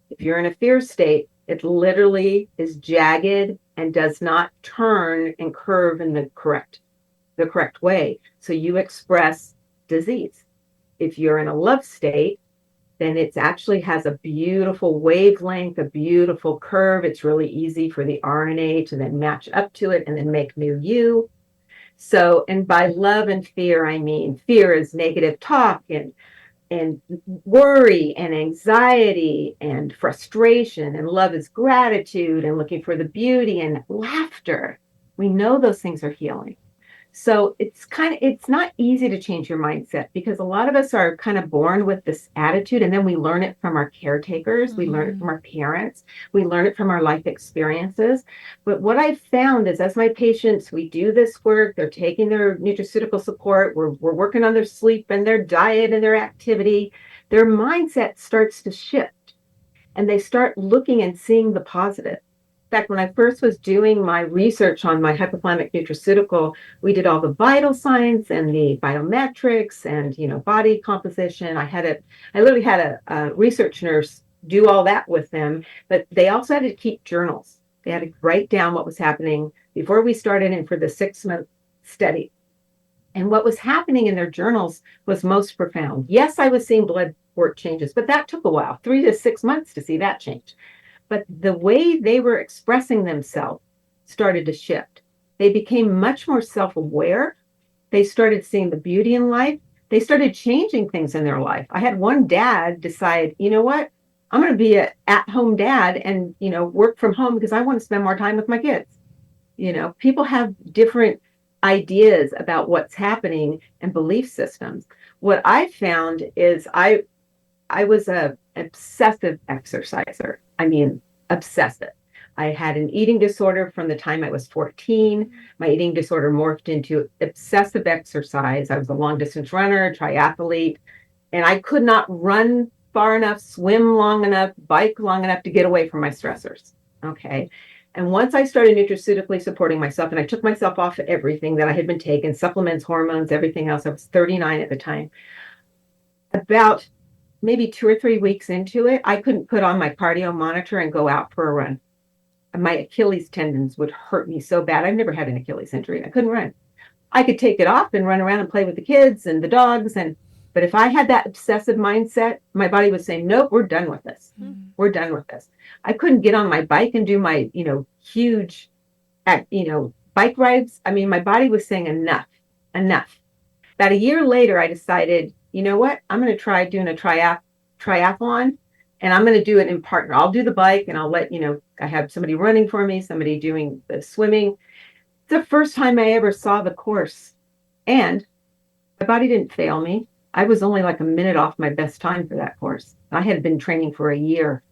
If you're in a fear state, it literally is jagged and does not turn and curve in the correct way. So you express disease. If you're in a love state, then it actually has a beautiful wavelength, a beautiful curve. It's really easy for the RNA to then match up to it and then make new you. So, and by love and fear, I mean fear is negative talk and worry and anxiety and frustration, and love is gratitude and looking for the beauty and laughter. We know those things are healing. So it's not easy to change your mindset, because a lot of us are kind of born with this attitude, and then we learn it from our caretakers. We learn it from our parents. We learn it from our life experiences. But what I've found is, as my patients, we do this work, they're taking their nutraceutical support, we're working on their sleep and their diet and their activity, their mindset starts to shift, and they start looking and seeing the positive. In fact, when I first was doing my research on my hypothalamic nutraceutical, we did all the vital signs and the biometrics and, body composition. I literally had a research nurse do all that with them, but they also had to keep journals. They had to write down what was happening before we started and for the 6-month study. And what was happening in their journals was most profound. Yes, I was seeing blood work changes, but that took a while, 3 to 6 months to see that change. But the way they were expressing themselves started to shift. They became much more self-aware. They started seeing the beauty in life. They started changing things in their life. I had one dad decide, you know what? I'm going to be an at-home dad and, work from home because I want to spend more time with my kids. People have different ideas about what's happening and belief systems. What I found is I was a obsessive exerciser. I mean, obsessive. I had an eating disorder from the time I was 14. My eating disorder morphed into obsessive exercise. I was a long distance runner, triathlete, and I could not run far enough, swim long enough, bike long enough to get away from my stressors. Okay. And once I started nutraceutically supporting myself, and I took myself off of everything that I had been taking, supplements, hormones, everything else, I was 39 at the time. About maybe 2 or 3 weeks into it, I couldn't put on my cardio monitor and go out for a run. My Achilles tendons would hurt me so bad. I've never had an Achilles injury. I couldn't run. I could take it off and run around and play with the kids and the dogs. But if I had that obsessive mindset, my body was saying, nope, we're done with this. We're done with this. I couldn't get on my bike and do my, huge, bike rides. I mean, my body was saying enough. About a year later, I decided, you know what? I'm going to try doing a triathlon, and I'm going to do it in partner. I'll do the bike, and I'll let, I have somebody running for me, somebody doing the swimming. It's the first time I ever saw the course, and my body didn't fail me. I was only like a minute off my best time for that course. I had been training for a year.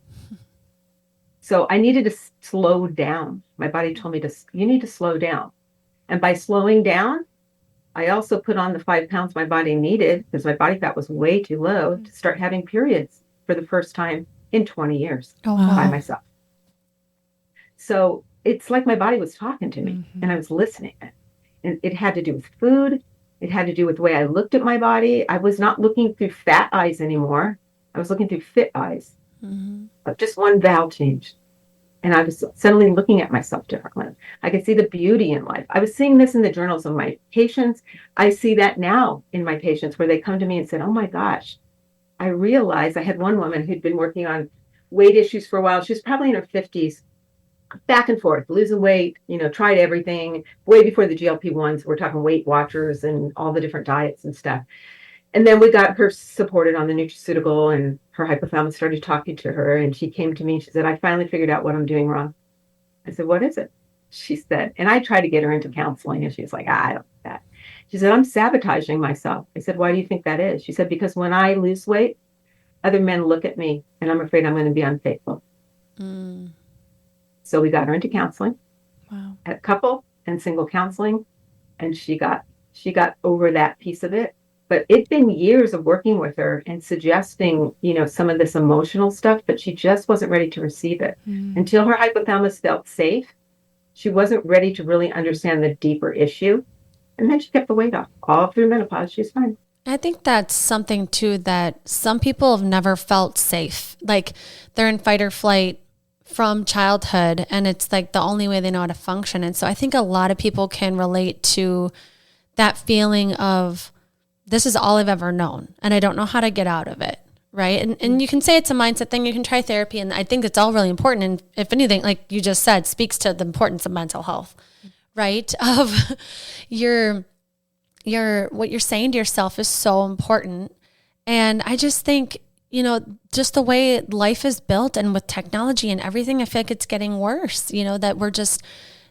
So I needed to slow down. My body told me you need to slow down. And by slowing down, I also put on the 5 pounds my body needed, because my body fat was way too low, to start having periods for the first time in 20 years by myself. So it's like my body was talking to me and I was listening. And it had to do with food. It had to do with the way I looked at my body. I was not looking through fat eyes anymore. I was looking through fit eyes. But just one valve changed. And I was suddenly looking at myself differently. I could see the beauty in life. I was seeing this in the journals of my patients. I see that now in my patients, where they come to me and said, oh my gosh, I realized. I had one woman who'd been working on weight issues for a while. She was probably in her 50s, back and forth, losing weight, tried everything way before the GLP-1s. We're talking Weight Watchers and all the different diets and stuff. And then we got her supported on the nutraceutical, and her hypothalamus started talking to her, and she came to me and she said, I finally figured out what I'm doing wrong. I said, what is it? She said, and I tried to get her into counseling, and she was like, I don't do that. She said, I'm sabotaging myself. I said, why do you think that is? She said, because when I lose weight, other men look at me and I'm afraid I'm going to be unfaithful. So we got her into counseling, at couple and single counseling, and she got over that piece of it. But it'd been years of working with her and suggesting, some of this emotional stuff, but she just wasn't ready to receive it. Until her hypothalamus felt safe. She wasn't ready to really understand the deeper issue. And then she kept the weight off all through menopause. She's fine. I think that's something too that some people have never felt safe. Like they're in fight or flight from childhood, and it's like the only way they know how to function. And so I think a lot of people can relate to that feeling of, this is all I've ever known and I don't know how to get out of it. Right. And you can say it's a mindset thing. You can try therapy. And I think it's all really important. And if anything, like you just said, speaks to the importance of mental health, right? Of what you're saying to yourself is so important. And I just think, just the way life is built and with technology and everything, I feel like it's getting worse, that we're just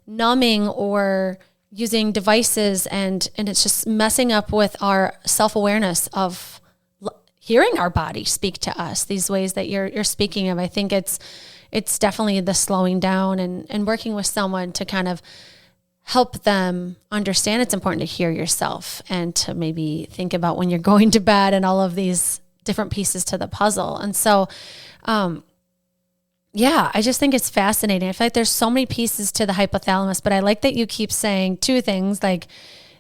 numbing or using devices and it's just messing up with our self-awareness of hearing our body speak to us these ways that you're speaking of. I think it's definitely the slowing down and working with someone to kind of help them understand it's important to hear yourself and to maybe think about when you're going to bed and all of these different pieces to the puzzle. And so, I just think it's fascinating. I feel like there's so many pieces to the hypothalamus, but I like that you keep saying two things, like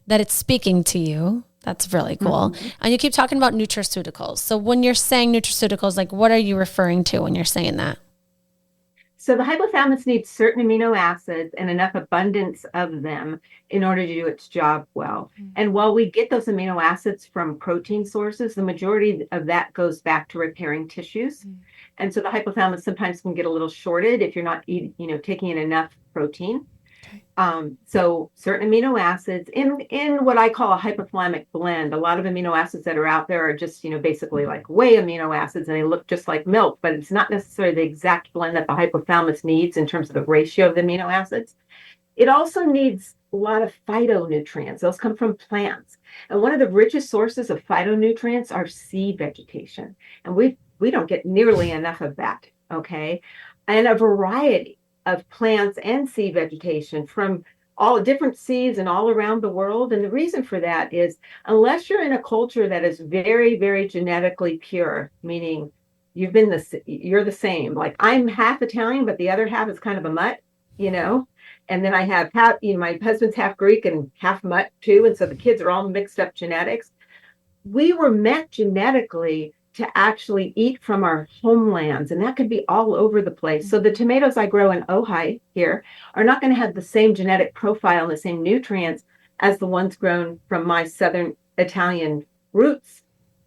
that it's speaking to you. That's really cool. Mm-hmm. And you keep talking about nutraceuticals. So when you're saying nutraceuticals, like what are you referring to when you're saying that? So the hypothalamus needs certain amino acids and enough abundance of them in order to do its job well. Mm-hmm. And while we get those amino acids from protein sources, the majority of that goes back to repairing tissues. Mm-hmm. And so the hypothalamus sometimes can get a little shorted if you're not taking in enough protein. So certain amino acids in what I call a hypothalamic blend, a lot of amino acids that are out there are just, basically like whey amino acids, and they look just like milk, but it's not necessarily the exact blend that the hypothalamus needs in terms of the ratio of the amino acids. It also needs a lot of phytonutrients. Those come from plants. And one of the richest sources of phytonutrients are sea vegetation. And we don't get nearly enough of that, okay? And a variety of plants and sea vegetation from all different seas and all around the world. And the reason for that is unless you're in a culture that is very, very genetically pure, meaning you're the same. Like I'm half Italian, but the other half is kind of a mutt, and then I have my husband's half Greek and half mutt too. And so the kids are all mixed up genetics. We were meant genetically to actually eat from our homelands, and that could be all over the place. So the tomatoes I grow in Ojai here are not going to have the same genetic profile and the same nutrients as the ones grown from my southern Italian roots,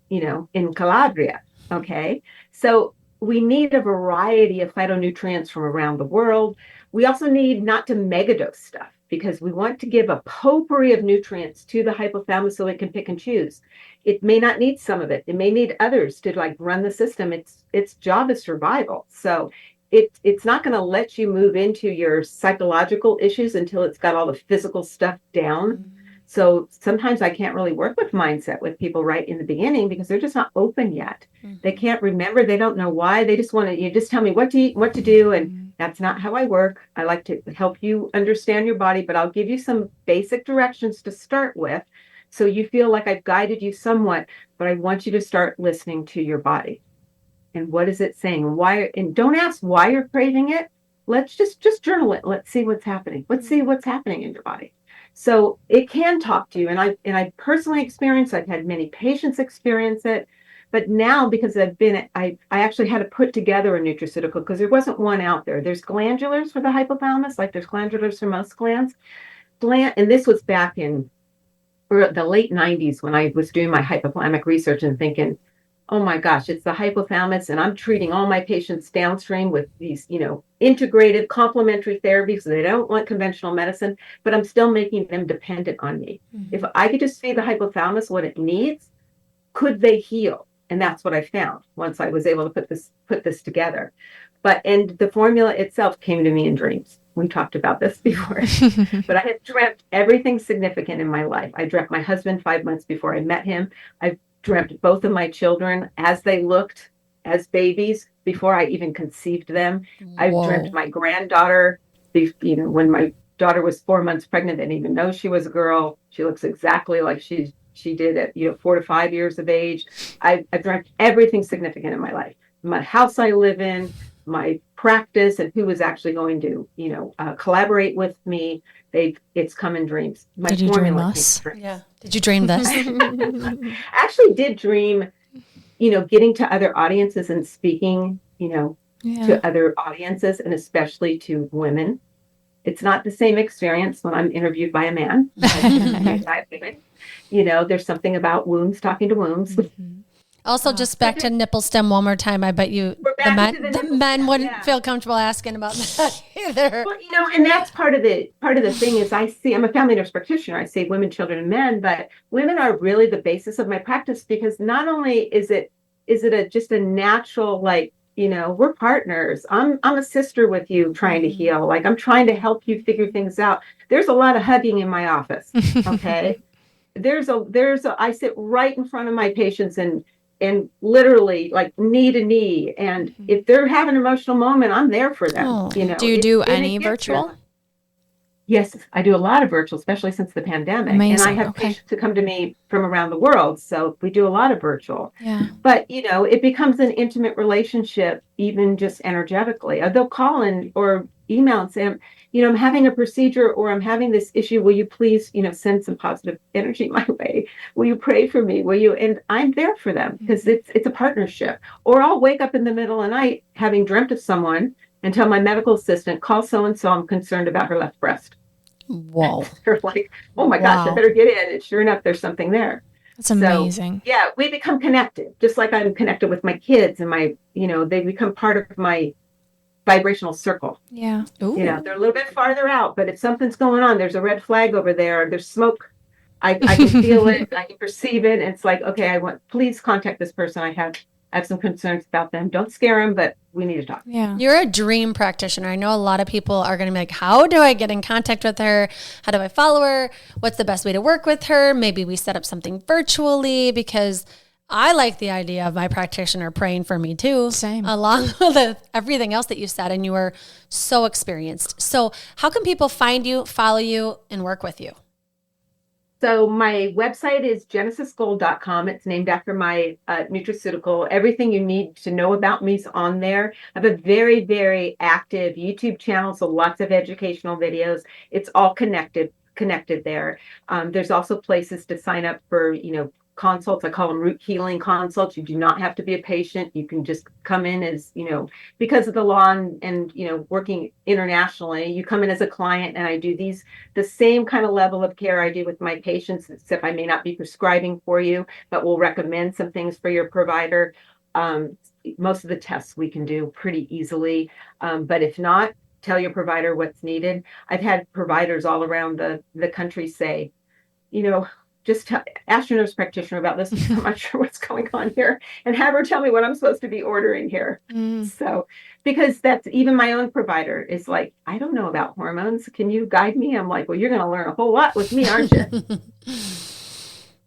in Calabria, okay? So we need a variety of phytonutrients from around the world. We also need not to megadose stuff because we want to give a potpourri of nutrients to the hypothalamus so it can pick and choose. It may not need some of it. It may need others to run the system. Its job is survival. So it's not going to let you move into your psychological issues until it's got all the physical stuff down. Mm-hmm. So sometimes I can't really work with mindset with people right in the beginning because they're just not open yet. Mm-hmm. They can't remember. They don't know why. They just want to, you just tell me what to eat, what to do. And that's not how I work. I like to help you understand your body, but I'll give you some basic directions to start with. So you feel like I've guided you somewhat, but I want you to start listening to your body. And what is it saying? Why? And don't ask why you're craving it. Let's just journal it. Let's see what's happening. Let's see what's happening in your body. So it can talk to you. And I personally experienced, I've had many patients experience it. But now, because I actually had to put together a nutraceutical because there wasn't one out there. There's glandulars for the hypothalamus, like there's glandulars for most glands. And this was back in the late 90s when I was doing my hypothalamic research and thinking, oh my gosh, it's the hypothalamus, and I'm treating all my patients downstream with these, integrative complementary therapies. So they don't want conventional medicine, but I'm still making them dependent on me. Mm-hmm. If I could just feed the hypothalamus what it needs, could they heal? And that's what I found once I was able to put this together. And the formula itself came to me in dreams. we talked about this before, but I have dreamt everything significant in my life. I dreamt my husband 5 months before I met him. I dreamt both of my children as they looked as babies before I even conceived them. I dreamt my granddaughter, when my daughter was 4 months pregnant. I didn't even know she was a girl. She looks exactly like she did at 4 to 5 years of age. I dreamt everything significant in my life. My house I live in, my practice, and who was actually going to, collaborate with me. It's come in dreams. Did you dream this? Yeah. Did you dream this? I actually did dream, getting to other audiences and speaking, to other audiences, and especially to women. It's not the same experience when I'm interviewed by a man. There's something about wombs talking to wombs. Also, just back to nipple stem one more time. I bet you the men wouldn't feel comfortable asking about that either. Well, and that's part of the thing is I'm a family nurse practitioner. I say women, children, and men, but women are really the basis of my practice, because not only is it just a natural, we're partners. I'm a sister with you trying to heal. Like, I'm trying to help you figure things out. There's a lot of hugging in my office. Okay. I sit right in front of my patients and literally like knee to knee. And if they're having an emotional moment, I'm there for them. Do you do any virtual? Yes, I do a lot of virtual, especially since the pandemic. Amazing. And I have patients who come to me from around the world. So we do a lot of virtual. Yeah. But, it becomes an intimate relationship, even just energetically. They'll call in or email and say, I'm having a procedure, or I'm having this issue. Will you please, send some positive energy my way? Will you pray for me? Will you? And I'm there for them, because it's a partnership. Or I'll wake up in the middle of the night having dreamt of someone and tell my medical assistant, call so-and-so, I'm concerned about her left breast. Whoa. They're like, oh my gosh, I better get in. And sure enough, there's something there. That's amazing. So, yeah, we become connected, just like I'm connected with my kids, and they become part of my vibrational circle. Yeah. Ooh. They're a little bit farther out, but if something's going on, there's a red flag over there, there's smoke, I can feel it, I can perceive it. And it's like, okay, please contact this person. I have some concerns about them. Don't scare them, but we need to talk. Yeah. You're a dream practitioner. I know a lot of people are going to be like, how do I get in contact with her? How do I follow her? What's the best way to work with her? Maybe we set up something virtually, because I like the idea of my practitioner praying for me too. Same. Along with everything else that you said, and you were so experienced. So how can people find you, follow you, and work with you? So my website is genesisgold.com. It's named after my nutraceutical. Everything you need to know about me is on there. I have a very, very active YouTube channel, so lots of educational videos. It's all connected there. There's also places to sign up for, consults. I call them root healing consults. You do not have to be a patient. You can just come in as, because of the law and working internationally, you come in as a client, and I do the same kind of level of care I do with my patients, except I may not be prescribing for you, but will recommend some things for your provider. Most of the tests we can do pretty easily. But if not, tell your provider what's needed. I've had providers all around the country say, just ask your nurse practitioner about this. I'm not sure what's going on here, and have her tell me what I'm supposed to be ordering here. So, because that's even my own provider is like, I don't know about hormones. Can you guide me? I'm like, well, you're going to learn a whole lot with me, aren't you?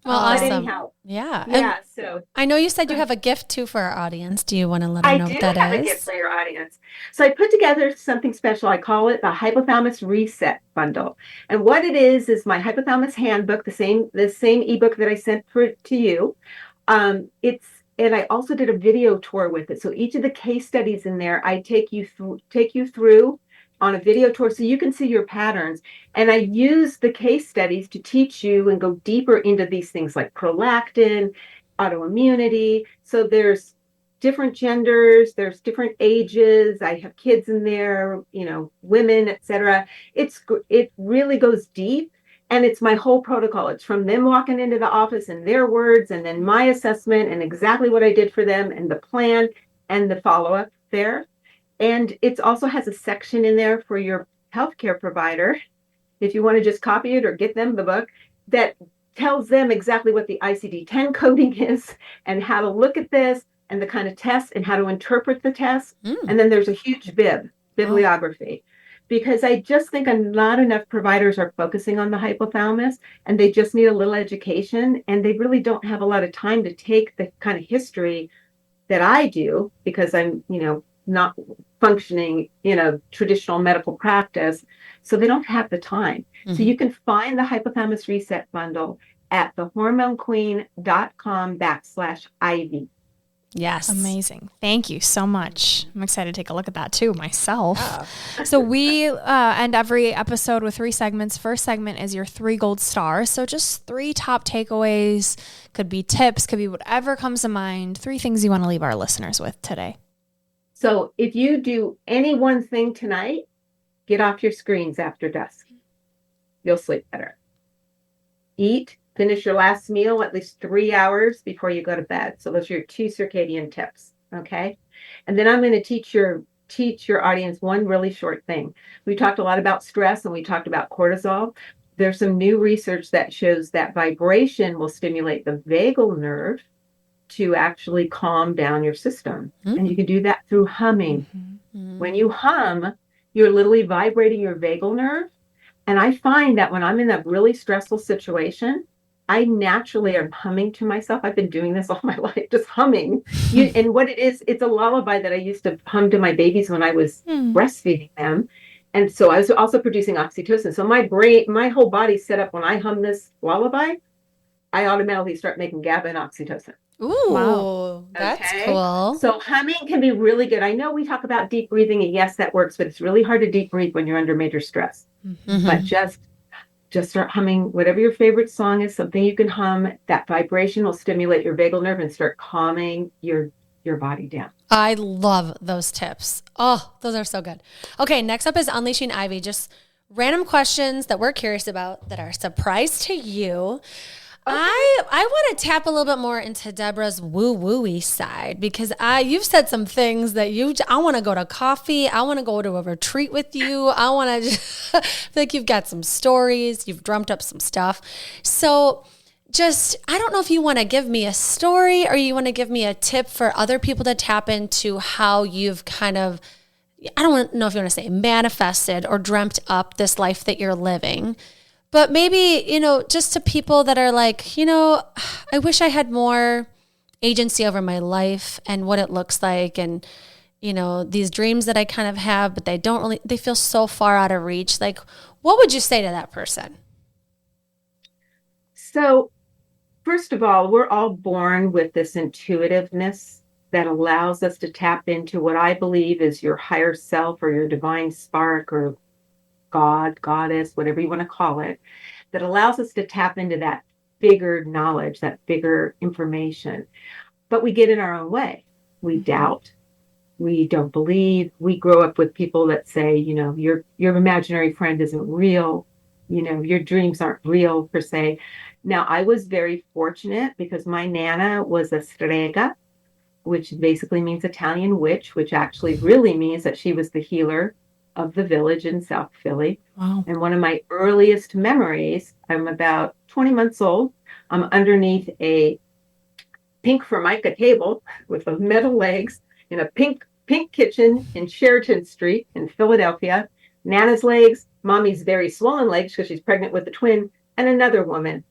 Well, awesome. Anyhow, yeah. So I know you said you have a gift too for our audience. Do you want to let them know what that is? I do have a gift for your audience. So I put together something special. I call it the Hypothalamus Reset Bundle. And what it is my Hypothalamus Handbook, the same ebook that I sent to you. And I also did a video tour with it. So each of the case studies in there, I take you through on a video tour so you can see your patterns. And I use the case studies to teach you and go deeper into these things like prolactin, autoimmunity. So there's different genders, there's different ages. I have kids in there, women, etc. It really goes deep, and it's my whole protocol. It's from them walking into the office and their words, and then my assessment and exactly what I did for them, and the plan and the follow-up there. And it also has a section in there for your healthcare provider, if you want to just copy it or get them the book, that tells them exactly what the ICD-10 coding is and how to look at this and the kind of tests and how to interpret the tests. And then there's a huge bibliography. because I just think not enough providers are focusing on the hypothalamus, and they just need a little education, and they really don't have a lot of time to take the kind of history that I do, because I'm, not functioning in a traditional medical practice. So they don't have the time. Mm-hmm. So you can find the Hypothalamus Reset Bundle at thehormonequeen.com/IV. Yes. Amazing. Thank you so much. I'm excited to take a look at that too myself. Yeah. So we end every episode with 3 segments. First segment is your 3 gold stars. So just 3 top takeaways, could be tips, could be whatever comes to mind. 3 things you want to leave our listeners with today. So if you do any one thing tonight, get off your screens after dusk. You'll sleep better. Finish your last meal at least 3 hours before you go to bed. So those are your 2 circadian tips. Okay. And then I'm going to teach your audience one really short thing. We talked a lot about stress, and we talked about cortisol. There's some new research that shows that vibration will stimulate the vagal nerve to actually calm down your system. Mm-hmm. And you can do that through humming. Mm-hmm. When you hum, you're literally vibrating your vagal nerve. And I find that when I'm in a really stressful situation, I naturally am humming to myself. I've been doing this all my life, just humming. And what it is, it's a lullaby that I used to hum to my babies when I was breastfeeding them. And so I was also producing oxytocin. So my whole body's set up when I hum this lullaby, I automatically start making GABA and oxytocin. Ooh, wow. That's cool. So humming can be really good. I know we talk about deep breathing, and yes, that works, but it's really hard to deep breathe when you're under major stress. Mm-hmm. But just start humming whatever your favorite song is, something you can hum. That vibration will stimulate your vagal nerve and start calming your body down. I love those tips. Oh, those are so good. Okay, next up is Unleashing Ivy. Just random questions that we're curious about that are a surprise to you. Okay. I want to tap a little bit more into Deborah's woo-woo-y side, because you've said some things that I want to go to coffee. I want to go to a retreat with you. I want to feel like you've got some stories. You've drummed up some stuff. So I don't know if you want to give me a story or you want to give me a tip for other people to tap into how you've kind of, I don't know if you want to say manifested or dreamt up this life that you're living. But maybe, just to people that are like, I wish I had more agency over my life and what it looks like. And, these dreams that I kind of have, but they feel so far out of reach. Like, what would you say to that person? So, first of all, we're all born with this intuitiveness that allows us to tap into what I believe is your higher self or your divine spark or God, goddess, whatever you want to call it, that allows us to tap into that bigger knowledge, that bigger information. But we get in our own way. We doubt. We don't believe. We grow up with people that say, your imaginary friend isn't real. Your dreams aren't real per se. Now, I was very fortunate because my Nana was a strega, which basically means Italian witch, which actually really means that she was the healer of the village in South Philly. Wow. And one of my earliest memories, I'm about 20 months old. I'm underneath a pink Formica table with the metal legs in a pink kitchen in Sheraton Street in Philadelphia. Nana's legs, mommy's very swollen legs because she's pregnant with a twin, and another woman.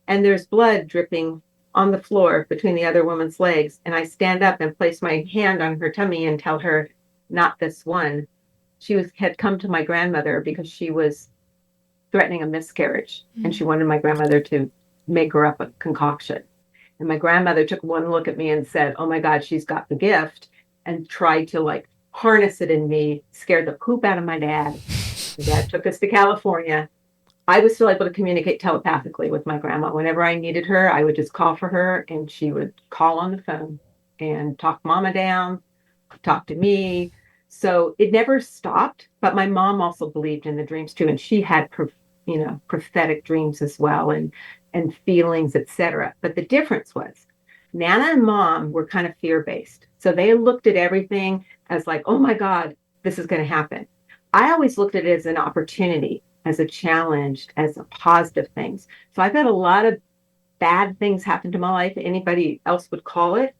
And there's blood dripping on the floor between the other woman's legs. And I stand up and place my hand on her tummy and tell her, not this one. She had come to my grandmother because she was threatening a miscarriage, and she wanted my grandmother to make her up a concoction. And my grandmother took one look at me and said, oh my God, she's got the gift, and tried to harness it in me, scared the poop out of my dad. My dad took us to California. I was still able to communicate telepathically with my grandma. Whenever I needed her, I would just call for her, and she would call on the phone and talk mama down, talk to me. So it never stopped, but my mom also believed in the dreams too. And she had, prophetic dreams as well and feelings, etc. But the difference was Nana and Mom were kind of fear-based. So they looked at everything as like, oh my God, this is going to happen. I always looked at it as an opportunity, as a challenge, as a positive things. So I've had a lot of bad things happen to my life. Anybody else would call it,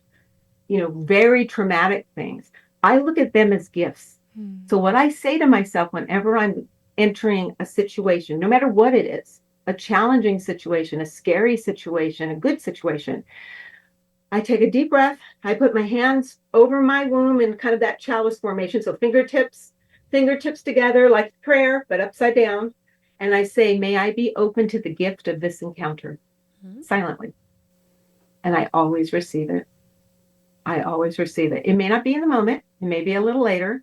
very traumatic things. I look at them as gifts. So what I say to myself whenever I'm entering a situation, no matter what it is, a challenging situation, a scary situation, a good situation, I take a deep breath. I put my hands over my womb in kind of that chalice formation. So fingertips together like prayer, but upside down. And I say, may I be open to the gift of this encounter silently. And I always receive it. I always receive it. It may not be in the moment. It may be a little later.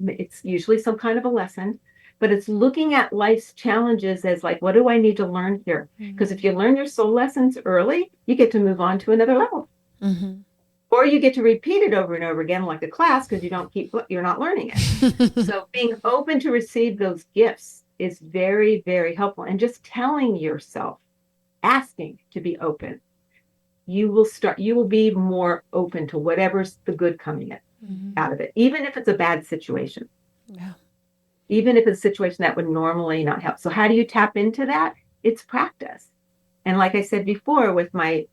It's usually some kind of a lesson, but it's looking at life's challenges as like, what do I need to learn here? Because if you learn your soul lessons early, you get to move on to another level. Or you get to repeat it over and over again like a class because you're not learning it. So being open to receive those gifts is very, very helpful. And just telling yourself, asking to be open, you will be more open to whatever's the good coming out of it, even if it's a bad situation. Yeah. Even if it's a situation that would normally not help. So how do you tap into that? It's practice. And like I said before, with my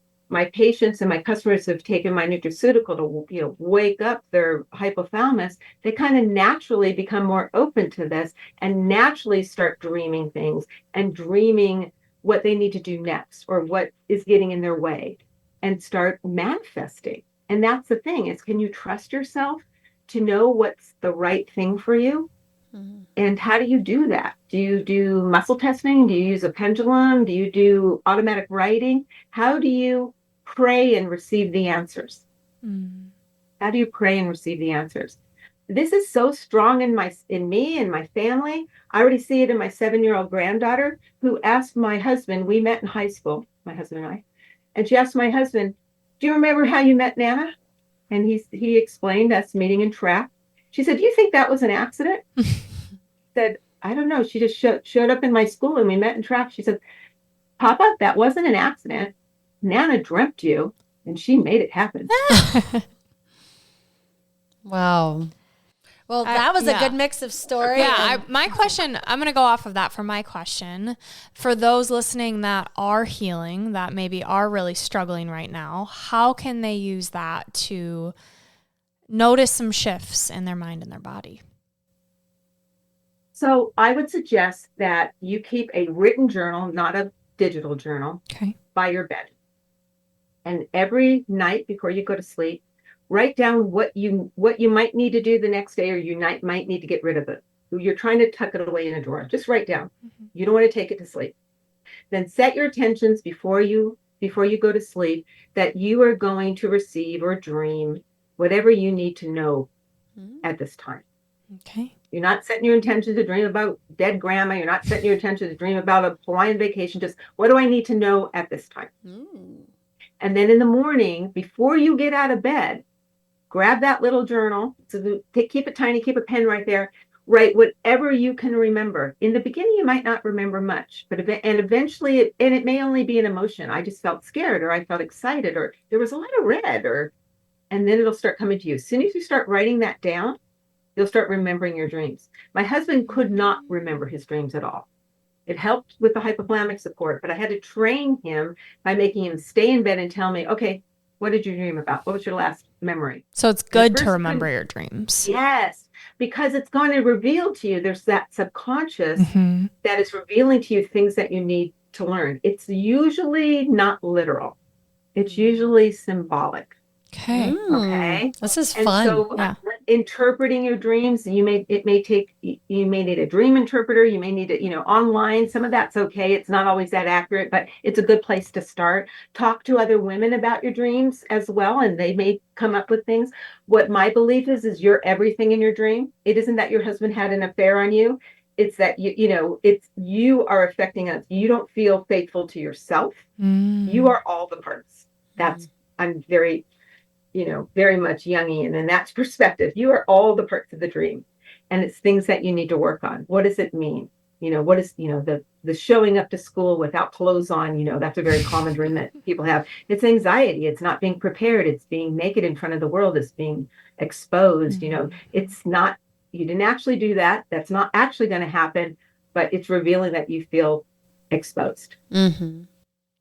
patients and my customers who have taken my nutraceutical to wake up their hypothalamus, they kind of naturally become more open to this and naturally start dreaming things and dreaming what they need to do next or what is getting in their way and start manifesting. And that's the thing is, can you trust yourself to know what's the right thing for you? And how do you do that? Do you do muscle testing? Do you use a pendulum? Do you do automatic writing? How do you pray and receive the answers? How do you pray and receive the answers? This is so strong in me and my family. I already see it in my 7-year-old granddaughter who asked my husband, we met in high school, my husband and I, and she asked my husband, do you remember how you met Nana? And he explained us meeting in track. She said, do you think that was an accident? Said, I don't know. She just showed up in my school and we met in track. She said, Papa, that wasn't an accident. Nana dreamt you and she made it happen. Wow. Well, that was a good mix of story. Yeah, my question, I'm going to go off of that for my question. For those listening that are healing, that maybe are really struggling right now, how can they use that to notice some shifts in their mind and their body? So I would suggest that you keep a written journal, not a digital journal, by your bed. And every night before you go to sleep, write down what you might need to do the next day, or you might need to get rid of it. You're trying to tuck it away in a drawer. Just write down. You don't want to take it to sleep. Then set your intentions before you go to sleep that you are going to receive or dream whatever you need to know at this time. Okay. You're not setting your intention to dream about dead grandma. You're not setting your intention to dream about a Hawaiian vacation. Just what do I need to know at this time? And then in the morning, before you get out of bed, grab that little journal. So keep it tiny, keep a pen right there. Write whatever you can remember. In the beginning, you might not remember much, but eventually, and it may only be an emotion. I just felt scared, or I felt excited, or there was a lot of red, and then it'll start coming to you. As soon as you start writing that down, you'll start remembering your dreams. My husband could not remember his dreams at all. It helped with the hypothalamic support, but I had to train him by making him stay in bed and tell me, okay, what did you dream about? What was your last memory? So it's good to remember your dreams. Yes, because it's going to reveal to you, there's that subconscious that is revealing to you things that you need to learn. It's usually not literal. It's usually symbolic. Okay. This is and fun. So interpreting your dreams, you may need a dream interpreter. You may need it, online. Some of that's okay. It's not always that accurate, but it's a good place to start. Talk to other women about your dreams as well, and they may come up with things. What my belief is you're everything in your dream. It isn't that your husband had an affair on you. It's that you are affecting us. You don't feel faithful to yourself. You are all the parts. I'm very much Jungian in that perspective. You are all the parts of the dream, and it's things that you need to work on. What does it mean? What is, the showing up to school without clothes on, that's a very common dream that people have. It's anxiety. It's not being prepared. It's being naked in front of the world. It's being exposed. It's not, you didn't actually do that. That's not actually going to happen, but it's revealing that you feel exposed.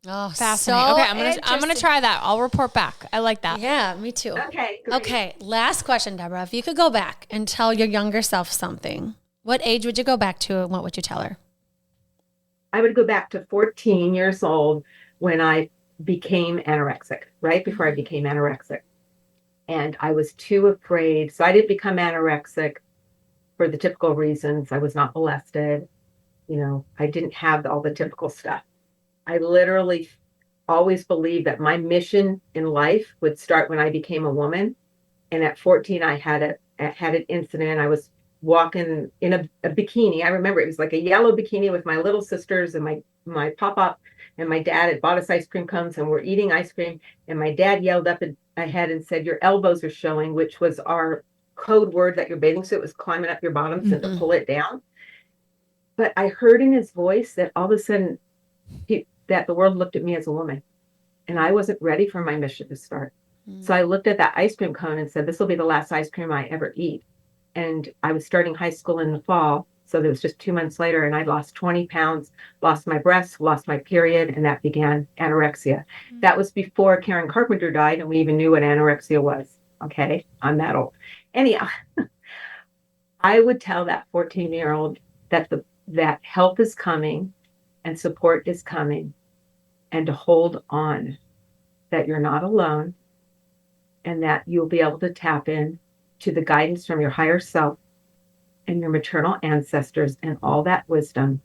Oh, Fascinating. so Okay, I'm gonna try that. I'll report back. I like that. Yeah, me too. Okay, great. Okay, last question, Deborah. If you could go back and tell your younger self something, what age would you go back to and what would you tell her? I would go back to 14 years old when I became anorexic, right before I became anorexic. And I was too afraid. So I didn't become anorexic for the typical reasons. I was not molested. I didn't have all the typical stuff. I literally always believed that my mission in life would start when I became a woman. And at 14, I had an incident. I was walking in a bikini. I remember it was like a yellow bikini with my little sisters and my pop-up, and my dad had bought us ice cream cones, and we're eating ice cream. And my dad yelled up ahead and said, "Your elbows are showing," which was our code word that your bathing suit was climbing up your bottoms and to pull it down. But I heard in his voice that all of a sudden that the world looked at me as a woman, and I wasn't ready for my mission to start. So I looked at that ice cream cone and said, "This will be the last ice cream I ever eat." And I was starting high school in the fall. So that was just 2 months later, and I lost 20 pounds, lost my breasts, lost my period, and that began anorexia. That was before Karen Carpenter died, and we even knew what anorexia was. Okay, I'm that old. Anyhow, I would tell that 14-year-old that help is coming and support is coming, and to hold on, that you're not alone, and that you'll be able to tap in to the guidance from your higher self and your maternal ancestors and all that wisdom.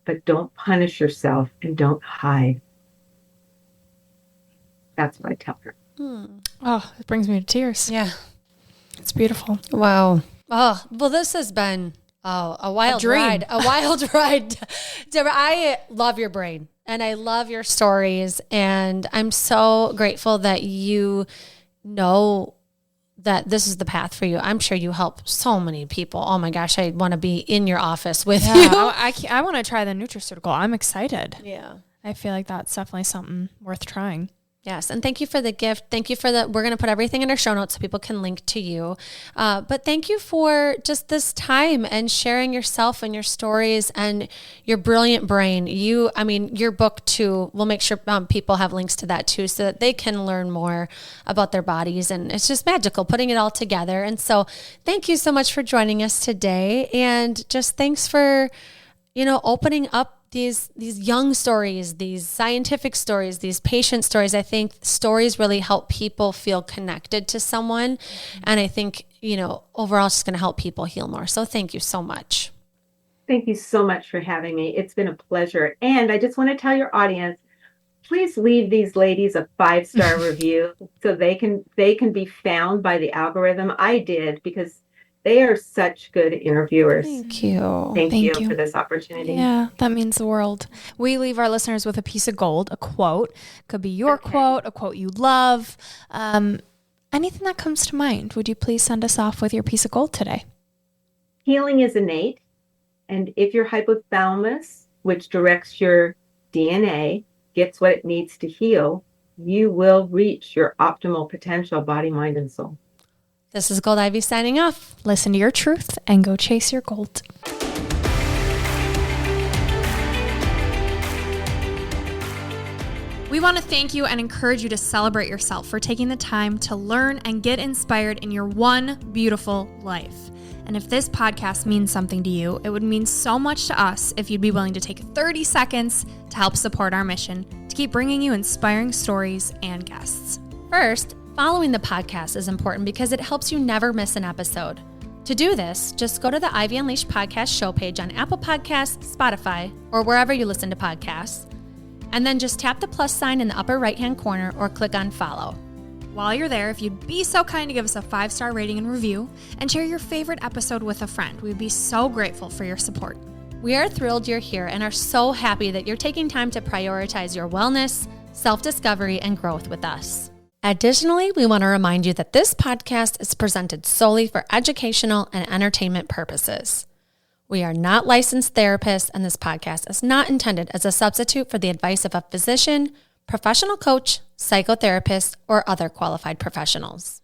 But don't punish yourself and don't hide. That's what I tell her. Oh, it brings me to tears. Yeah. It's beautiful. Wow. Oh, well, this has been a wild ride. A wild ride. Deborah, I love your brain and I love your stories. And I'm so grateful that you know that this is the path for you. I'm sure you help so many people. Oh my gosh, I want to be in your office with you. I want to try the nutraceutical. I'm excited. Yeah. I feel like that's definitely something worth trying. Yes. And thank you for the gift. Thank you for we're going to put everything in our show notes so people can link to you. But thank you for just this time and sharing yourself and your stories and your brilliant brain. Your book too, we'll make sure people have links to that too, so that they can learn more about their bodies. And it's just magical putting it all together. And so thank you so much for joining us today. And just thanks for, opening up these young stories, these scientific stories, these patient stories. I think stories really help people feel connected to someone. And I think, overall it's just going to help people heal more. So thank you so much. Thank you so much for having me. It's been a pleasure. And I just want to tell your audience, please leave these ladies a 5-star review so they can be found by the algorithm. I did, because they are such good interviewers. Thank you. Thank you for this opportunity. Yeah, that means the world. We leave our listeners with a piece of gold, a quote. Could be your quote, a quote you love. Anything that comes to mind. Would you please send us off with your piece of gold today? Healing is innate. And if your hypothalamus, which directs your DNA, gets what it needs to heal, you will reach your optimal potential, body, mind, and soul. This is Gold Ivy signing off. Listen to your truth and go chase your gold. We want to thank you and encourage you to celebrate yourself for taking the time to learn and get inspired in your one beautiful life. And if this podcast means something to you, it would mean so much to us if you'd be willing to take 30 seconds to help support our mission to keep bringing you inspiring stories and guests. First, following the podcast is important because it helps you never miss an episode. To do this, just go to the Ivy Unleashed podcast show page on Apple Podcasts, Spotify, or wherever you listen to podcasts, and then just tap the plus sign in the upper right-hand corner or click on follow. While you're there, if you'd be so kind to give us a 5-star rating and review and share your favorite episode with a friend, we'd be so grateful for your support. We are thrilled you're here and are so happy that you're taking time to prioritize your wellness, self-discovery, and growth with us. Additionally, we want to remind you that this podcast is presented solely for educational and entertainment purposes. We are not licensed therapists, and this podcast is not intended as a substitute for the advice of a physician, professional coach, psychotherapist, or other qualified professionals.